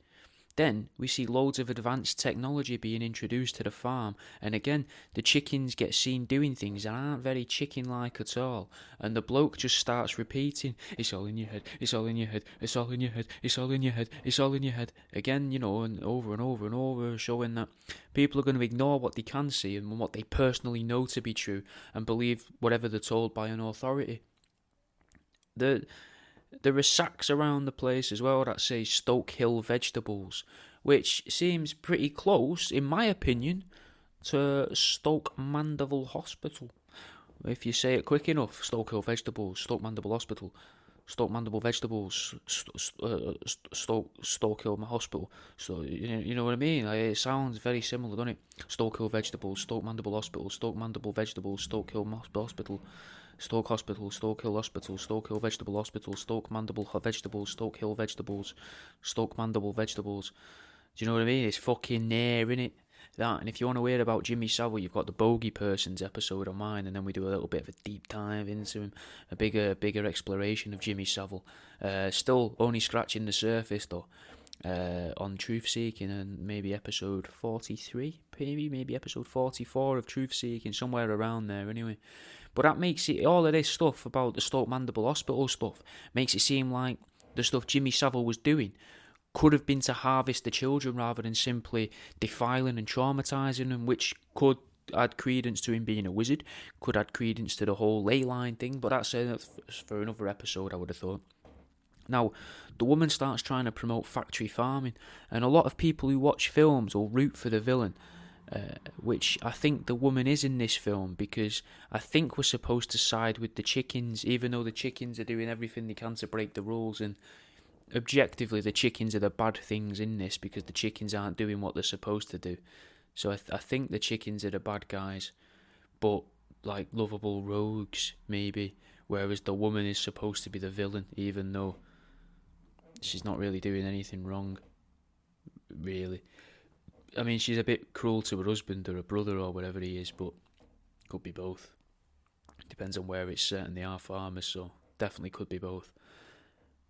Then we see loads of advanced technology being introduced to the farm, and again the chickens get seen doing things that aren't very chicken-like at all, and the bloke just starts repeating, it's all in your head, it's all in your head, it's all in your head, it's all in your head, it's all in your head, again, and over and over and over, showing that people are going to ignore what they can see and what they personally know to be true, and believe whatever they're told by an authority. There are sacks around the place as well that say Stoke Hill Vegetables, which seems pretty close, in my opinion, to Stoke Mandeville Hospital. If you say it quick enough, Stoke Hill Vegetables, Stoke Mandeville Hospital, Stoke Mandeville Vegetables, Stoke Hill Hospital. So you know what I mean? Like, it sounds very similar, doesn't it? Stoke Hill Vegetables, Stoke Mandeville Hospital, Stoke Mandeville Vegetables, Stoke Hill Hospital. Stoke Hospital, Stoke Hill Hospital, Stoke Hill Vegetable Hospital, Stoke Mandeville Vegetables, Stoke Hill Vegetables, Stoke Mandeville Vegetables. Do you know what I mean? It's fucking there, innit? That, and if you want to hear about Jimmy Savile, you've got the Bogey Persons episode on mine, and then we do a little bit of a deep dive into him, a bigger exploration of Jimmy Savile. Still only scratching the surface though. On Truth Seeking, and maybe episode 43, maybe episode 44 of Truth Seeking, somewhere around there anyway. But that makes it, all of this stuff about the Stoke Mandeville Hospital stuff, makes it seem like the stuff Jimmy Savile was doing could have been to harvest the children rather than simply defiling and traumatising them, which could add credence to him being a wizard, could add credence to the whole ley line thing, but that's for another episode, I would have thought. Now, the woman starts trying to promote factory farming, and a lot of people who watch films will root for the villain, which I think the woman is in this film, because I think we're supposed to side with the chickens, even though the chickens are doing everything they can to break the rules, and objectively the chickens are the bad things in this, because the chickens aren't doing what they're supposed to do. So I think the chickens are the bad guys, but like lovable rogues maybe, whereas the woman is supposed to be the villain, even though she's not really doing anything wrong, really. I mean, she's a bit cruel to her husband or her brother or whatever he is, but could be both. Depends on where it's set, and they are farmers, so definitely could be both.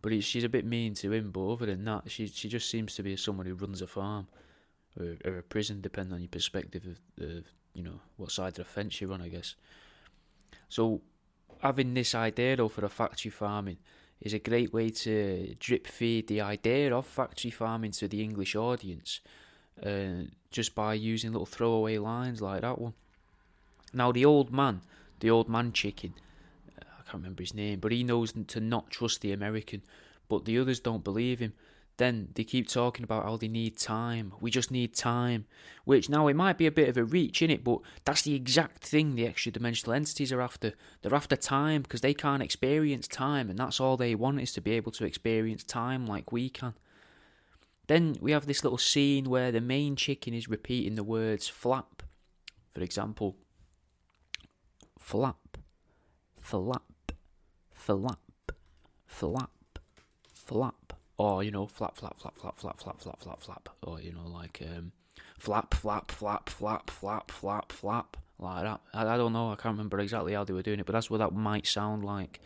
But she's a bit mean to him, but other than that, she just seems to be someone who runs a farm, or a prison, depending on your perspective of what side of the fence you're on, I guess. So, having this idea, though, for the factory farming is a great way to drip feed the idea of factory farming to the English audience, just by using little throwaway lines like that one. Now, the old man chicken, I can't remember his name, but he knows to not trust the American, but the others don't believe him. Then they keep talking about how they need time. We just need time. Which, now, it might be a bit of a reach, innit? But that's the exact thing the extra-dimensional entities are after. They're after time because they can't experience time, and that's all they want, is to be able to experience time like we can. Then we have this little scene where the main chicken is repeating the words flap. For example, flap, flap, flap, flap, flap. Or, flap, flap, flap, flap, flap, flap, flap, flap, flap. Or, like, flap, flap, flap, flap, flap, flap, flap. Like that. I don't know, I can't remember exactly how they were doing it, but that's what that might sound like.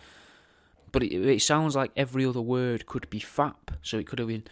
But it sounds like every other word could be fap. So it could have been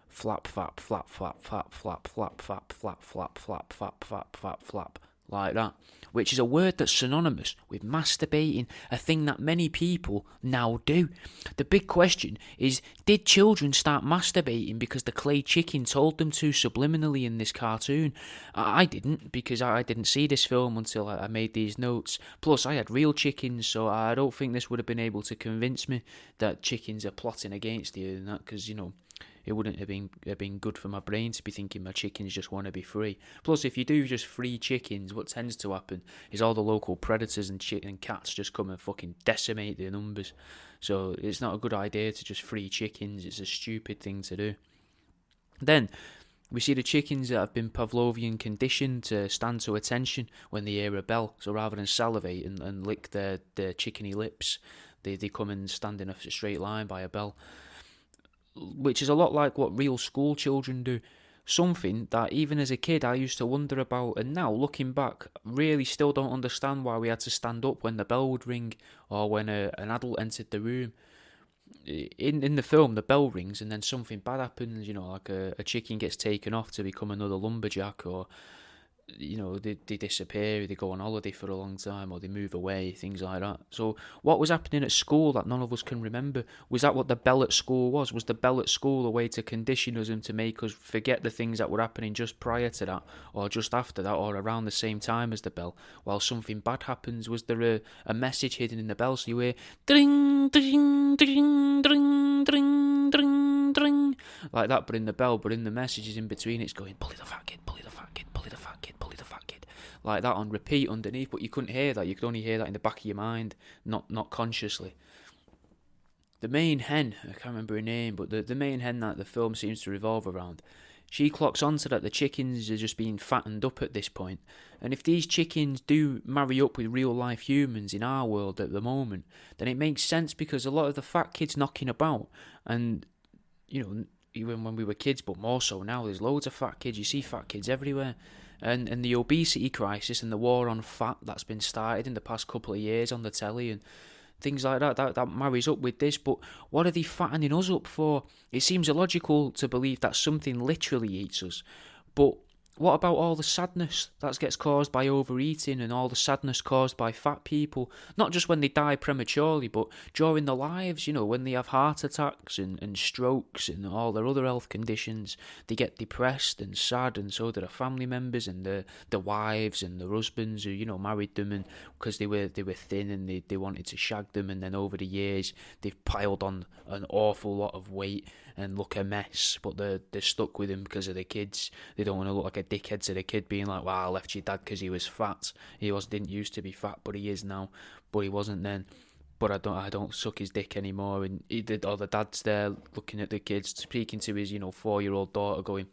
flap, flap, flap, flap, flap, flap, flap, flap, flap, flap, flap, flap, flap, flap, flap. like that, which is a word that's synonymous with masturbating, a thing that many people now do. The big question is, did children start masturbating because the clay chicken told them to subliminally in this cartoon? I didn't, because I didn't see this film until I made these notes. Plus, I had real chickens, so I don't think this would have been able to convince me that chickens are plotting against you and that, because, it wouldn't have been good for my brain to be thinking my chickens just want to be free. Plus, if you do just free chickens, what tends to happen is all the local predators and cats just come and fucking decimate their numbers. So it's not a good idea to just free chickens. It's a stupid thing to do. Then we see the chickens that have been Pavlovian conditioned to stand to attention when they hear a bell. So rather than salivate and lick their chickeny lips, they come and stand in a straight line by a bell, which is a lot like what real school children do. Something that even as a kid I used to wonder about, and now looking back, really still don't understand why we had to stand up when the bell would ring or when an adult entered the room. In the film, the bell rings and then something bad happens, like a chicken gets taken off to become another lumberjack, or they disappear, they go on holiday for a long time, or they move away, things like that. So what was happening at school that none of us can remember? Was that what the bell at school was? Was the bell at school a way to condition us and to make us forget the things that were happening just prior to that, or just after that, or around the same time as the bell, while something bad happens? Was there a message hidden in the bell, so you hear ding, ding, ding, ding, ding, ding, ding, like that, but in the bell, but in the messages in between, it's going, bully the fat kid, bully the fat kid, bully the fat kid, bully the fat kid, like that on repeat underneath. But you couldn't hear that. You could only hear that in the back of your mind, not consciously. The main hen, I can't remember her name, but the main hen that the film seems to revolve around, she clocks onto that the chickens are just being fattened up at this point. And if these chickens do marry up with real life humans in our world at the moment, then it makes sense, because a lot of the fat kids knocking about, and even when we were kids, but more so now, there's loads of fat kids. You see fat kids everywhere. And the obesity crisis and the war on fat that's been started in the past couple of years on the telly and things like that marries up with this. But what are they fattening us up for? It seems illogical to believe that something literally eats us. But what about all the sadness that gets caused by overeating, and all the sadness caused by fat people? Not just when they die prematurely, but during their lives, when they have heart attacks and strokes and all their other health conditions. They get depressed and sad, and so do their family members and the wives and their husbands who, married them, and because they were thin and they wanted to shag them, and then over the years they've piled on an awful lot of weight and look a mess, but they're stuck with him because of the kids. They don't want to look like a dickhead to the kid, being like, "Wow, I left your dad because he was fat. He didn't used to be fat, but he is now. But he wasn't then. But I don't suck his dick anymore." And the dad's there looking at the kids, speaking to his 4-year-old daughter, going,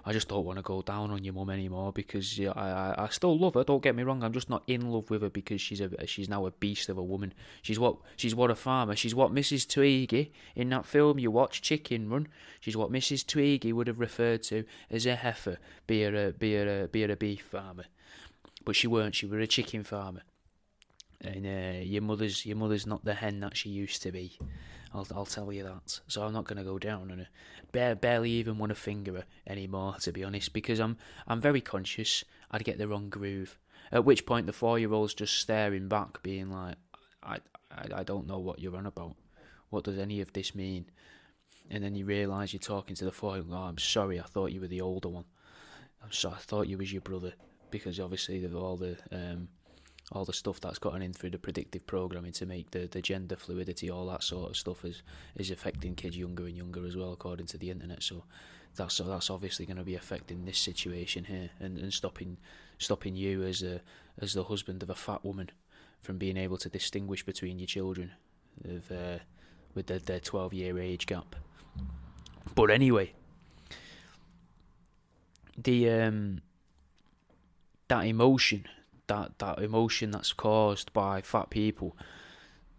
"I just don't want to go down on your mum anymore, because I still love her. Don't get me wrong. I'm just not in love with her because she's now a beast of a woman. She's what a farmer. She's what Mrs. Twiggy in that film you watch, Chicken Run. She's what Mrs. Twiggy would have referred to as a heifer, being a beef farmer. But she weren't. She were a chicken farmer. And your mother's not the hen that she used to be. I'll tell you that. So I'm not going to go down on her. Barely even want to finger her anymore, to be honest, because I'm very conscious I'd get the wrong groove. At which point the 4-year-old's just staring back, being like, I don't know what you're on about. What does any of this mean? And then you realise you're talking to the 4-year-old. "Oh, I'm sorry, I thought you were the older one. I'm sorry, I thought you was your brother." Because obviously all the stuff that's gotten in through the predictive programming to make the gender fluidity, all that sort of stuff is affecting kids younger and younger as well, according to the internet. So that's obviously going to be affecting this situation here, and stopping you as the husband of a fat woman from being able to distinguish between your children with their 12-year age gap. But anyway, the that emotion that's caused by fat people,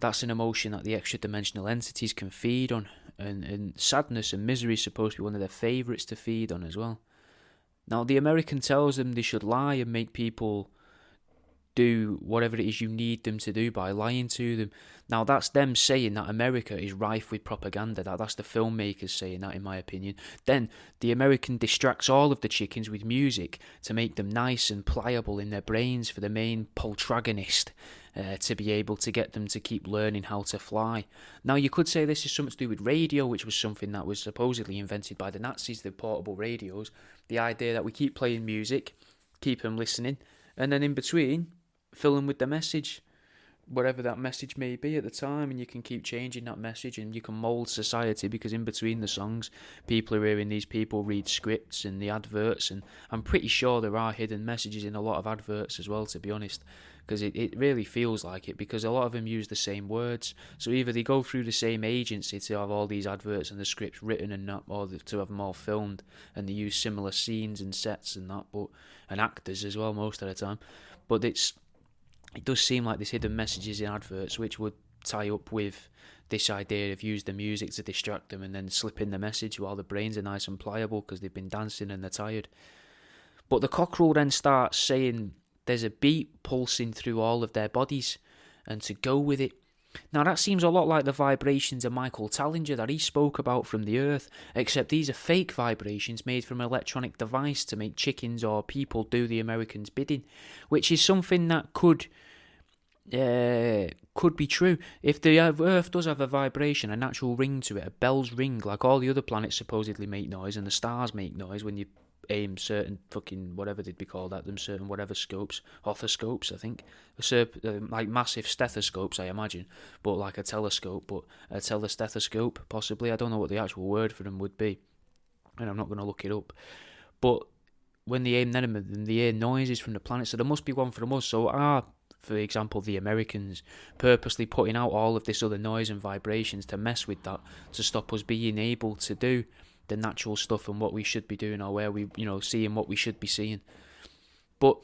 that's an emotion that the extra-dimensional entities can feed on, and sadness and misery is supposed to be one of their favourites to feed on as well. Now, the American tells them they should lie and make people do whatever it is you need them to do by lying to them. Now, that's them saying that America is rife with propaganda. That's the filmmakers saying that, in my opinion. Then the American distracts all of the chickens with music to make them nice and pliable in their brains for the main protagonist, to be able to get them to keep learning how to fly. Now, you could say this is something to do with radio, which was something that was supposedly invented by the Nazis, the portable radios. The idea that we keep playing music, keep them listening, and then in between, fill them with the message, whatever that message may be at the time, and you can keep changing that message, and you can mould society, because in between the songs, people are hearing these people read scripts and the adverts, and I'm pretty sure there are hidden messages in a lot of adverts as well, to be honest, because it really feels like it, because a lot of them use the same words. So either they go through the same agency to have all these adverts and the scripts written and that, or to have them all filmed, and they use similar scenes and sets and that, and actors as well most of the time. But it does seem like there's hidden messages in adverts which would tie up with this idea of use the music to distract them and then slip in the message while the brains are nice and pliable because they've been dancing and they're tired. But the cockerel then starts saying there's a beat pulsing through all of their bodies and to go with it. Now, that seems a lot like the vibrations of Michael Tallinger that he spoke about from the Earth, except these are fake vibrations made from an electronic device to make chickens or people do the Americans' bidding, which is something that could be true. If the Earth does have a vibration, a natural ring to it, a bell's ring, like all the other planets supposedly make noise and the stars make noise when you aim certain fucking whatever they'd be called at them, certain whatever scopes, orthoscopes, I think, like massive stethoscopes, I imagine, but like a telescope, but a telestethoscope, possibly. I don't know what the actual word for them would be, and I'm not going to look it up. But when they aim them, they hear noises from the planet, so there must be one from us. So for example, the Americans purposely putting out all of this other noise and vibrations to mess with that, to stop us being able to do the natural stuff and what we should be doing, or where we, seeing what we should be seeing. But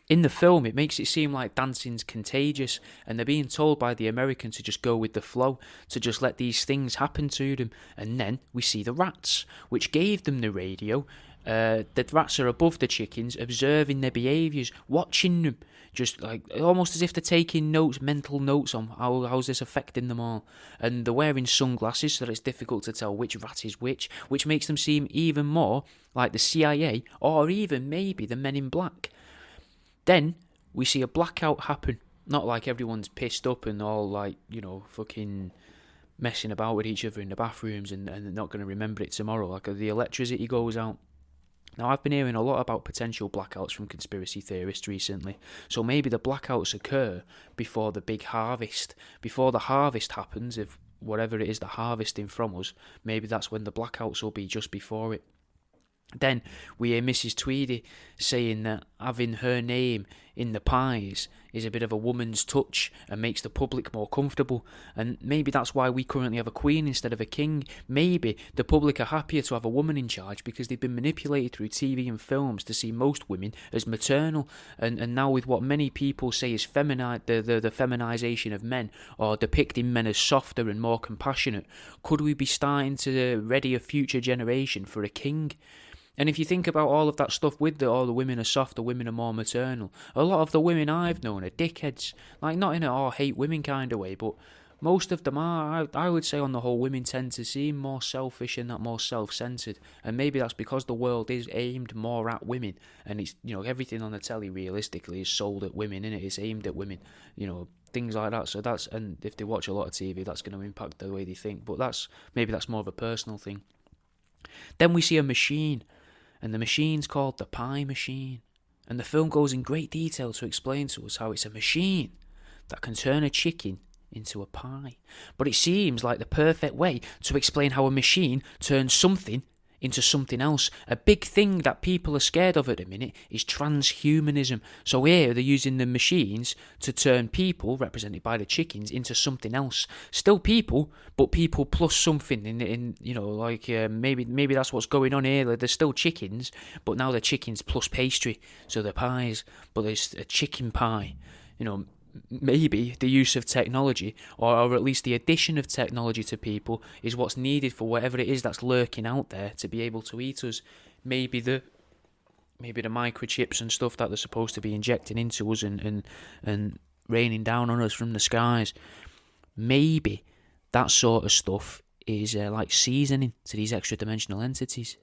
in the film, it makes it seem like dancing's contagious, and they're being told by the American to just go with the flow, to just let these things happen to them. And then we see the rats, which gave them the radio. The rats are above the chickens, observing their behaviours, watching them, just like almost as if they're taking notes, mental notes on how's this affecting them all. And they're wearing sunglasses so that it's difficult to tell which rat is which makes them seem even more like the CIA, or even maybe the Men in Black. Then we see a blackout happen, not like everyone's pissed up and all like, fucking messing about with each other in the bathrooms and not going to remember it tomorrow, like the electricity goes out. Now, I've been hearing a lot about potential blackouts from conspiracy theorists recently, so maybe the blackouts occur before the big harvest. Before the harvest happens, if whatever it is they're harvesting from us, maybe that's when the blackouts will be, just before it. Then we hear Mrs. Tweedy saying that having her name in the pies is a bit of a woman's touch and makes the public more comfortable, and maybe that's why we currently have a queen instead of a king. Maybe the public are happier to have a woman in charge because they've been manipulated through TV and films to see most women as maternal, and now with what many people say is the feminization of men, or depicting men as softer and more compassionate, could we be starting to ready a future generation for a king? And if you think about all of that stuff with all the women are soft, the women are more maternal, a lot of the women I've known are dickheads. Like, not in a hate women kind of way, but most of them are. I would say on the whole, women tend to seem more selfish and that more self-centered. And maybe that's because the world is aimed more at women. And it's, everything on the telly realistically is sold at women, innit? It's aimed at women, things like that. So and if they watch a lot of TV, that's going to impact the way they think. But maybe that's more of a personal thing. Then we see a machine. And the machine's called the Pie Machine. And the film goes in great detail to explain to us how it's a machine that can turn a chicken into a pie. But it seems like the perfect way to explain how a machine turns something into something else. A big thing that people are scared of at the minute is transhumanism. So here they're using the machines to turn people, represented by the chickens, into something else. Still people, but people plus something maybe that's what's going on here. They're still chickens, but now they're chickens plus pastry. So they're pies, but there's a chicken pie. Maybe the use of technology, or at least the addition of technology to people, is what's needed for whatever it is that's lurking out there to be able to eat us. Maybe the maybe the microchips and stuff that they're supposed to be injecting into us and raining down on us from the skies. Maybe that sort of stuff is like seasoning to these extra dimensional entities.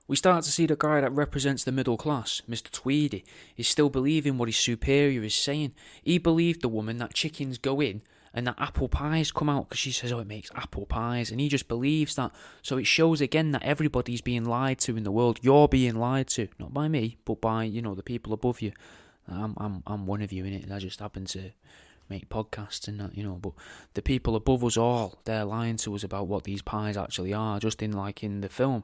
We start to see the guy that represents the middle class, Mr. Tweedy, is still believing what his superior is saying. He believed the woman that chickens go in and that apple pies come out because she says, oh, it makes apple pies, and he just believes that. So it shows again that everybody's being lied to in the world. You're being lied to, not by me, but by, the people above you. I'm one of you, innit? I just happen to make podcasts and that, but the people above us all, they're lying to us about what these pies actually are, just in the film.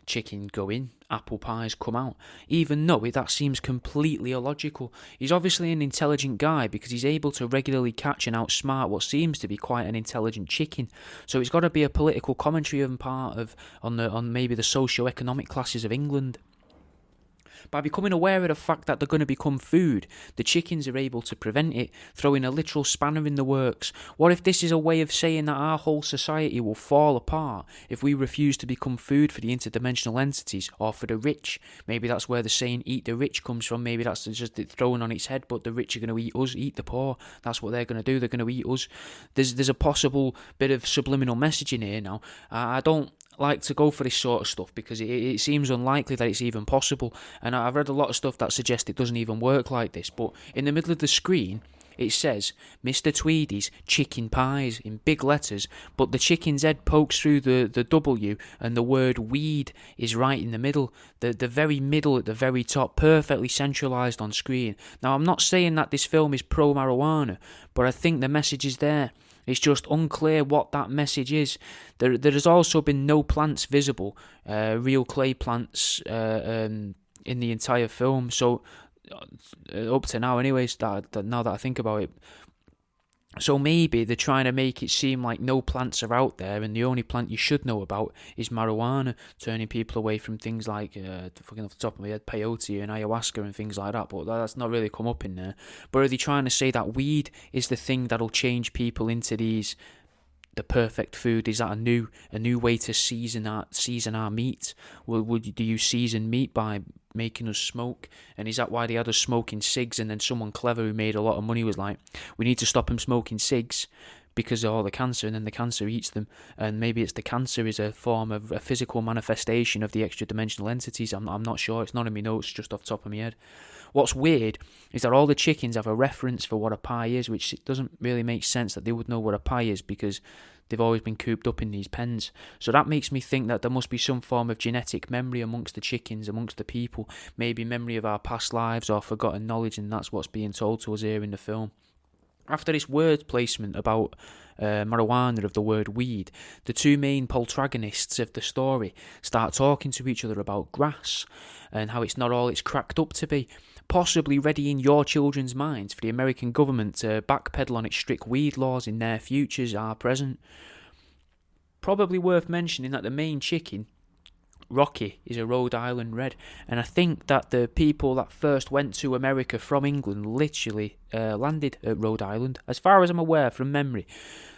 Chicken go in, apple pies come out, even though that seems completely illogical. He's obviously an intelligent guy because he's able to regularly catch and outsmart what seems to be quite an intelligent chicken. So it's got to be a political commentary on maybe the socio-economic classes of England. By becoming aware of the fact that they're going to become food, the chickens are able to prevent it, throwing a literal spanner in the works. What if this is a way of saying that our whole society will fall apart if we refuse to become food for the interdimensional entities or for the rich? Maybe that's where the saying eat the rich comes from. Maybe that's just it thrown on its head, but the rich are going to eat us, eat the poor. That's what they're going to do. They're going to eat us. There's a possible bit of subliminal message in here now. I don't like to go for this sort of stuff because it seems unlikely that it's even possible, and I've read a lot of stuff that suggests it doesn't even work like this. But in the middle of the screen it says Mr. Tweedy's chicken pies in big letters, but the chicken's head pokes through the W and the word weed is right in the middle, the very middle at the very top, perfectly centralised on screen. Now I'm not saying that this film is pro-marijuana, but I think the message is there. It's just unclear what that message is. There has also been no plants visible, real clay plants in the entire film. So up to now, anyways, now that I think about it. So maybe they're trying to make it seem like no plants are out there, and the only plant you should know about is marijuana, turning people away from things like, fucking off the top of my head, peyote and ayahuasca and things like that, but that's not really come up in there. But are they trying to say that weed is the thing that'll change people into the perfect food? Is that a new way to season our meat? Do you season meat by making us smoke? And is that why they had us smoking cigs, and then someone clever who made a lot of money was like, we need to stop them smoking cigs because of all the cancer, and then the cancer eats them, and maybe it's the cancer is a form of a physical manifestation of the extra dimensional entities. I'm not sure, it's not in my notes, just off the top of my head. What's weird is that all the chickens have a reference for what a pie is, which it doesn't really make sense that they would know what a pie is because they've always been cooped up in these pens. So that makes me think that there must be some form of genetic memory amongst the chickens, amongst the people, maybe memory of our past lives or forgotten knowledge, and that's what's being told to us here in the film. After this word placement about marijuana of the word weed, the two main protagonists of the story start talking to each other about grass and how it's not all it's cracked up to be, possibly readying your children's minds for the American government to backpedal on its strict weed laws in their futures, our present. Probably worth mentioning that the main chicken, Rocky, is a Rhode Island Red, and I think that the people that first went to America from England literally landed at Rhode Island, as far as I'm aware from memory.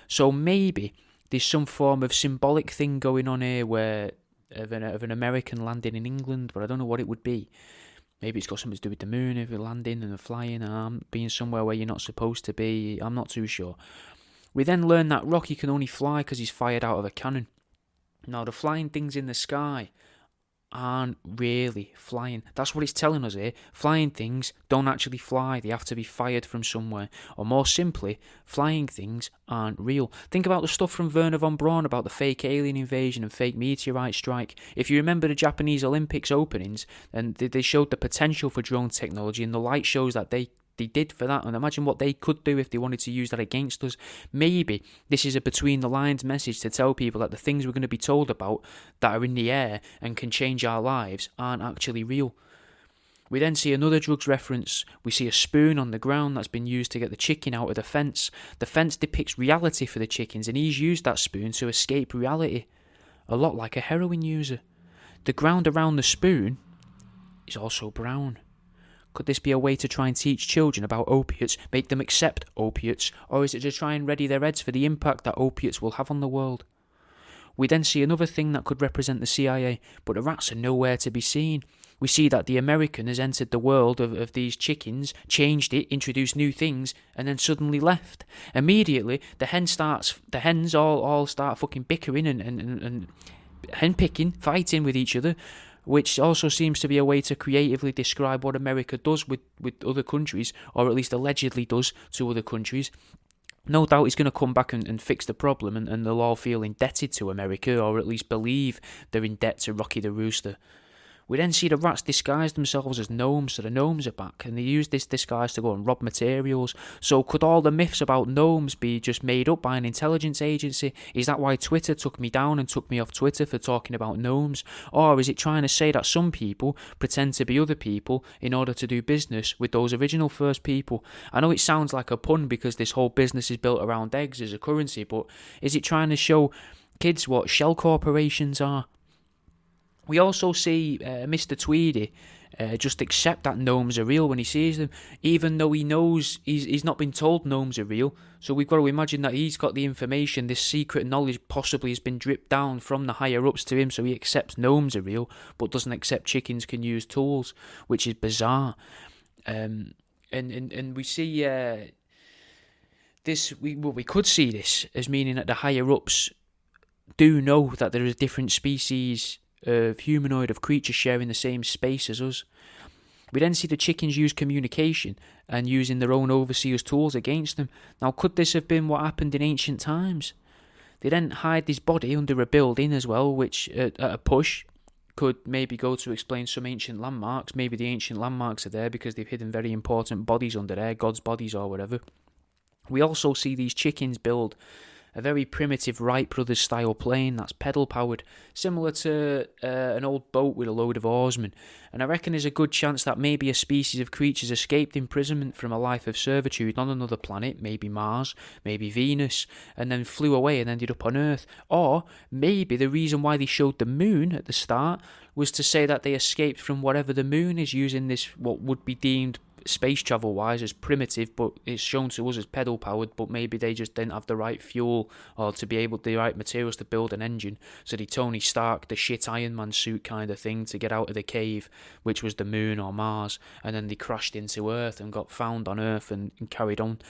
So maybe there's some form of symbolic thing going on here where of an American landing in England, but I don't know what it would be. Maybe it's got something to do with the moon, if you're landing and flying, being somewhere where you're not supposed to be. I'm not too sure. We then learn that Rocky can only fly because he's fired out of a cannon. Now, the flying things in the sky aren't really flying. That's what it's telling us here. Flying things don't actually fly. They have to be fired from somewhere. Or more simply, flying things aren't real. Think about the stuff from Werner von Braun about the fake alien invasion and fake meteorite strike. If you remember the Japanese Olympics openings, and they showed the potential for drone technology, and the light shows that they did for that, and imagine what they could do if they wanted to use that against us. Maybe this is a between the lines message to tell people that the things we're going to be told about that are in the air and can change our lives aren't actually real. We then see another drugs reference. We see a spoon on the ground that's been used to get the chicken out of the fence. The fence depicts reality for the chickens, and he's used that spoon to escape reality, a lot like a heroin user. The ground around the spoon is also brown. Could this be a way to try and teach children about opiates, make them accept opiates, or is it to try and ready their heads for the impact that opiates will have on the world? We then see another thing that could represent the CIA, but the rats are nowhere to be seen. we see that the American has entered the world of these chickens, changed it, introduced new things, and then suddenly left. Immediately, the hens all start fucking bickering and hen picking, fighting with each other, which also seems to be a way to creatively describe what America does with other countries, or at least allegedly does to other countries. No doubt he's going to come back and fix the problem, and they'll all feel indebted to America, or at least believe they're in debt to Rocky the Rooster. We then see the rats disguise themselves as gnomes, so the gnomes are back, and they use this disguise to go and rob materials. So could all the myths about gnomes be just made up by an intelligence agency? Is that why Twitter took me down and took me off Twitter for talking about gnomes? Or is it trying to say that some people pretend to be other people in order to do business with those original first people? I know it sounds like a pun because this whole business is built around eggs as a currency, but is it trying to show kids what shell corporations are? We also see Mr. Tweedy just accept that gnomes are real when he sees them, even though he knows he's not been told gnomes are real. So we've got to imagine that he's got the information, this secret knowledge possibly has been dripped down from the higher-ups to him, so he accepts gnomes are real, but doesn't accept chickens can use tools, which is bizarre. And we see this, we could see this as meaning that the higher-ups do know that there is different species of humanoid of creatures sharing the same space as us. We then see the chickens use communication and using their own overseers' tools against them. Now, could this have been what happened in ancient times? They then hide his body under a building as well, which at a push could maybe go to explain some ancient landmarks. Maybe the ancient landmarks are there because they've hidden very important bodies under there, gods' bodies or whatever. We also see these chickens build a very primitive Wright Brothers style plane that's pedal powered, similar to an old boat with a load of oarsmen. And I reckon there's a good chance that maybe a species of creatures escaped imprisonment from a life of servitude on another planet, maybe Mars, maybe Venus, and then flew away and ended up on Earth. Or maybe the reason why they showed the moon at the start was to say that they escaped from whatever the moon is, using this what would be deemed space travel wise as primitive, but it's shown to us as pedal powered, but maybe they just didn't have the right fuel or to be able the right materials to build an engine, so they Tony Stark the shit Iron Man suit kind of thing to get out of the cave, which was the moon or Mars, and then they crashed into Earth and got found on Earth and carried on,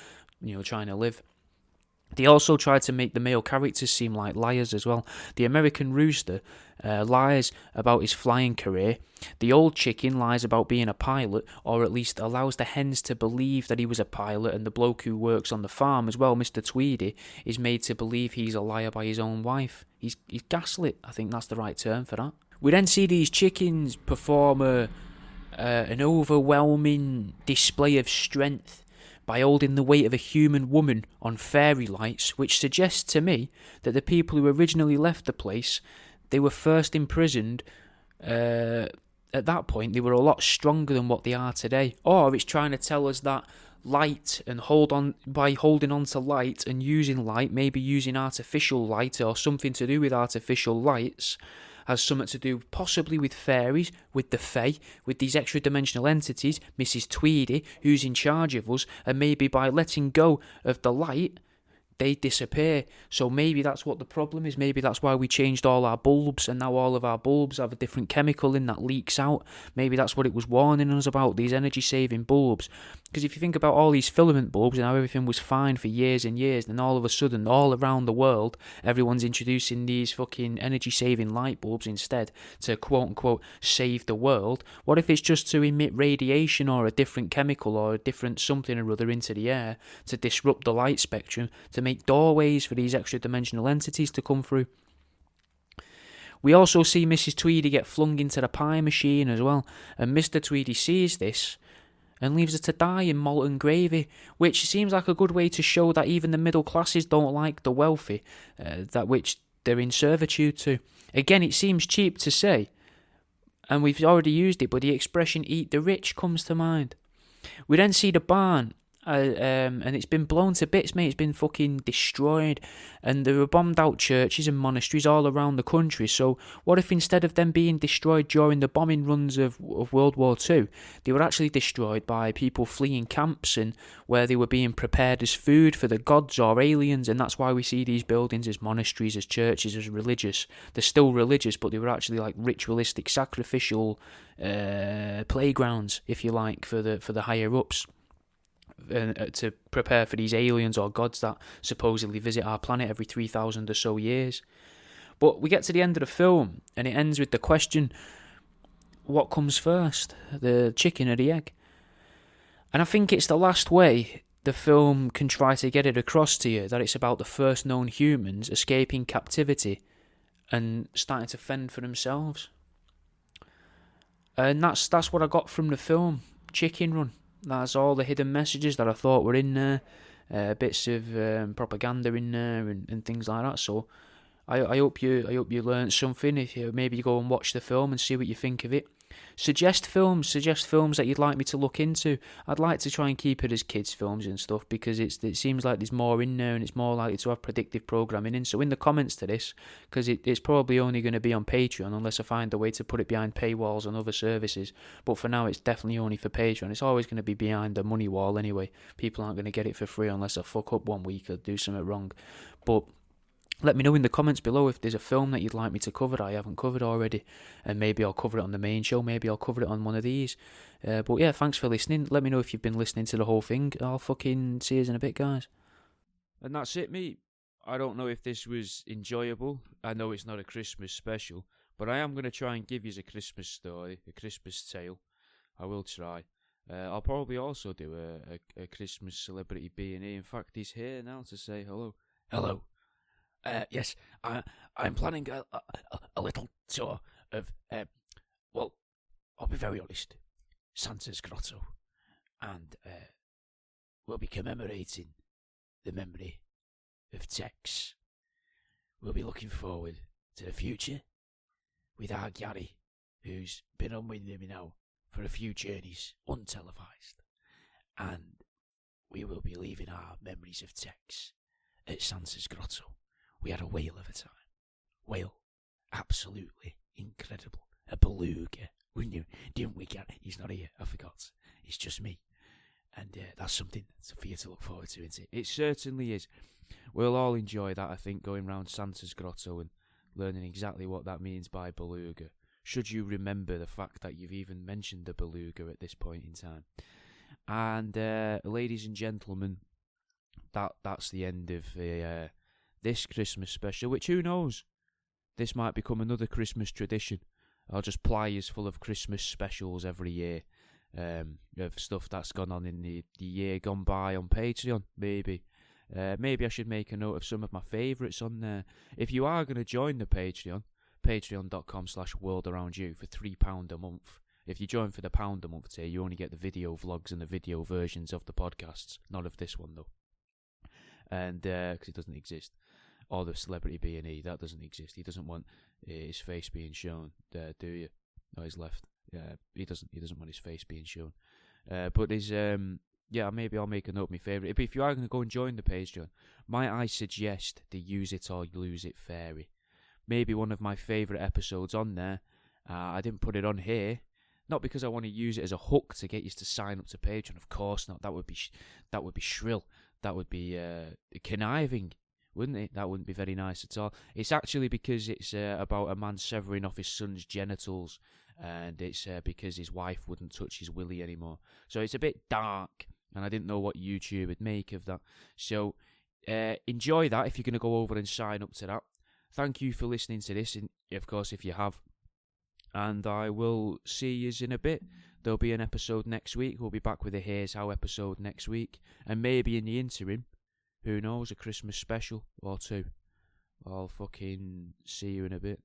trying to live. They also tried to make the male characters seem like liars as well. The American rooster lies about his flying career. The old chicken lies about being a pilot, or at least allows the hens to believe that he was a pilot, and the bloke who works on the farm as well, Mr. Tweedy, is made to believe he's a liar by his own wife. He's gaslit, I think that's the right term for that. We then see these chickens perform an overwhelming display of strength by holding the weight of a human woman on fairy lights, which suggests to me that the people who originally left the place, they were first imprisoned. At that point, they were a lot stronger than what they are today. Or it's trying to tell us that light and by holding on to light and using light, maybe using artificial light or something to do with artificial lights, has something to do possibly with fairies, with the Fae, with these extra dimensional entities, Mrs. Tweedy, who's in charge of us, and maybe by letting go of the light, they disappear. So maybe that's what the problem is. Maybe that's why we changed all our bulbs, and now all of our bulbs have a different chemical in that leaks out. Maybe that's what it was warning us about, these energy-saving bulbs. Because if you think about all these filament bulbs and how everything was fine for years and years, then all of a sudden, all around the world, everyone's introducing these fucking energy-saving light bulbs instead to quote-unquote save the world. What if it's just to emit radiation or a different chemical or a different something or other into the air to disrupt the light spectrum, to make doorways for these extra dimensional entities to come through? We also see Mrs. Tweedy get flung into the pie machine as well, and Mr. Tweedy sees this and leaves her to die in molten gravy, which seems like a good way to show that even the middle classes don't like the wealthy, that which they're in servitude to. Again, it seems cheap to say, and we've already used it, but the expression "eat the rich" comes to mind. We then see the barn and it's been blown to bits, mate. It's been fucking destroyed, and there were bombed out churches and monasteries all around the country. So what if instead of them being destroyed during the bombing runs of World War II, they were actually destroyed by people fleeing camps and where they were being prepared as food for the gods or aliens? And that's why we see these buildings as monasteries, as churches, as religious. They're still religious, but they were actually like ritualistic, sacrificial playgrounds, if you like, for the higher ups. To prepare for these aliens or gods that supposedly visit our planet every 3,000 or so years. But we get to the end of the film, and it ends with the question, what comes first, the chicken or the egg? And I think it's the last way the film can try to get it across to you, that it's about the first known humans escaping captivity and starting to fend for themselves. And that's what I got from the film, Chicken Run. That's all the hidden messages that I thought were in there, bits of propaganda in there and things like that. So I hope you learned something. If you maybe go and watch the film and see what you think of it. Suggest films that you'd like me to look into. I'd like to try and keep it as kids' films and stuff, because it seems like there's more in there and it's more likely to have predictive programming in. So in the comments to this, because it's probably only going to be on Patreon unless I find a way to put it behind paywalls on other services. But for now, it's definitely only for Patreon. It's always going to be behind the money wall anyway. People aren't going to get it for free unless I fuck up one week or do something wrong. But let me know in the comments below if there's a film that you'd like me to cover that I haven't covered already. And maybe I'll cover it on the main show. Maybe I'll cover it on one of these. But yeah, thanks for listening. Let me know if you've been listening to the whole thing. I'll fucking see you in a bit, guys. And that's it, mate. I don't know if this was enjoyable. I know it's not a Christmas special, but I am going to try and give you a Christmas story, a Christmas tale. I will try. I'll probably also do a Christmas celebrity B&E. In fact, he's here now to say hello. Hello. Yes, I'm planning a little tour of, well, I'll be very honest, Santa's Grotto, and we'll be commemorating the memory of Tex. We'll be looking forward to the future with our Gary, who's been on with me now for a few journeys, untelevised, and we will be leaving our memories of Tex at Santa's Grotto. We had a whale of a time. Whale. Absolutely incredible. A beluga. Didn't we, Gary? He's not here. I forgot. It's just me. And that's something for you to look forward to, isn't it? It certainly is. We'll all enjoy that, I think, going round Santa's Grotto and learning exactly what that means by beluga. Should you remember the fact that you've even mentioned the beluga at this point in time. And ladies and gentlemen, that's the end of this Christmas special, which, who knows, this might become another Christmas tradition. I'll just ply us full of Christmas specials every year, of stuff that's gone on in the year gone by on Patreon, maybe. Maybe I should make a note of some of my favourites on there. If you are going to join the Patreon, patreon.com/worldaroundyou for £3 a month. If you join for the £1 a month tier, you only get the video vlogs and the video versions of the podcasts, not of this one though. And because it doesn't exist. Or the celebrity B&E, that doesn't exist. He doesn't want his face being shown, do you? No, he's left. He doesn't want his face being shown. But his maybe I'll make a note of my favourite. But if you are going to go and join the Patreon, might I suggest the Use It or Lose It fairy? Maybe one of my favourite episodes on there. I didn't put it on here, not because I want to use it as a hook to get you to sign up to Patreon. Of course not. That would be shrill. That would be conniving, wouldn't it? That wouldn't be very nice at all. It's actually because it's about a man severing off his son's genitals, and it's because his wife wouldn't touch his willy anymore. So it's a bit dark, and I didn't know what YouTube would make of that. So enjoy that if you're going to go over and sign up to that. Thank you for listening to this, and of course, if you have. And I will see you in a bit. There'll be an episode next week. We'll be back with a Here's How episode next week. And maybe in the interim, who knows, a Christmas special or two. I'll fucking see you in a bit.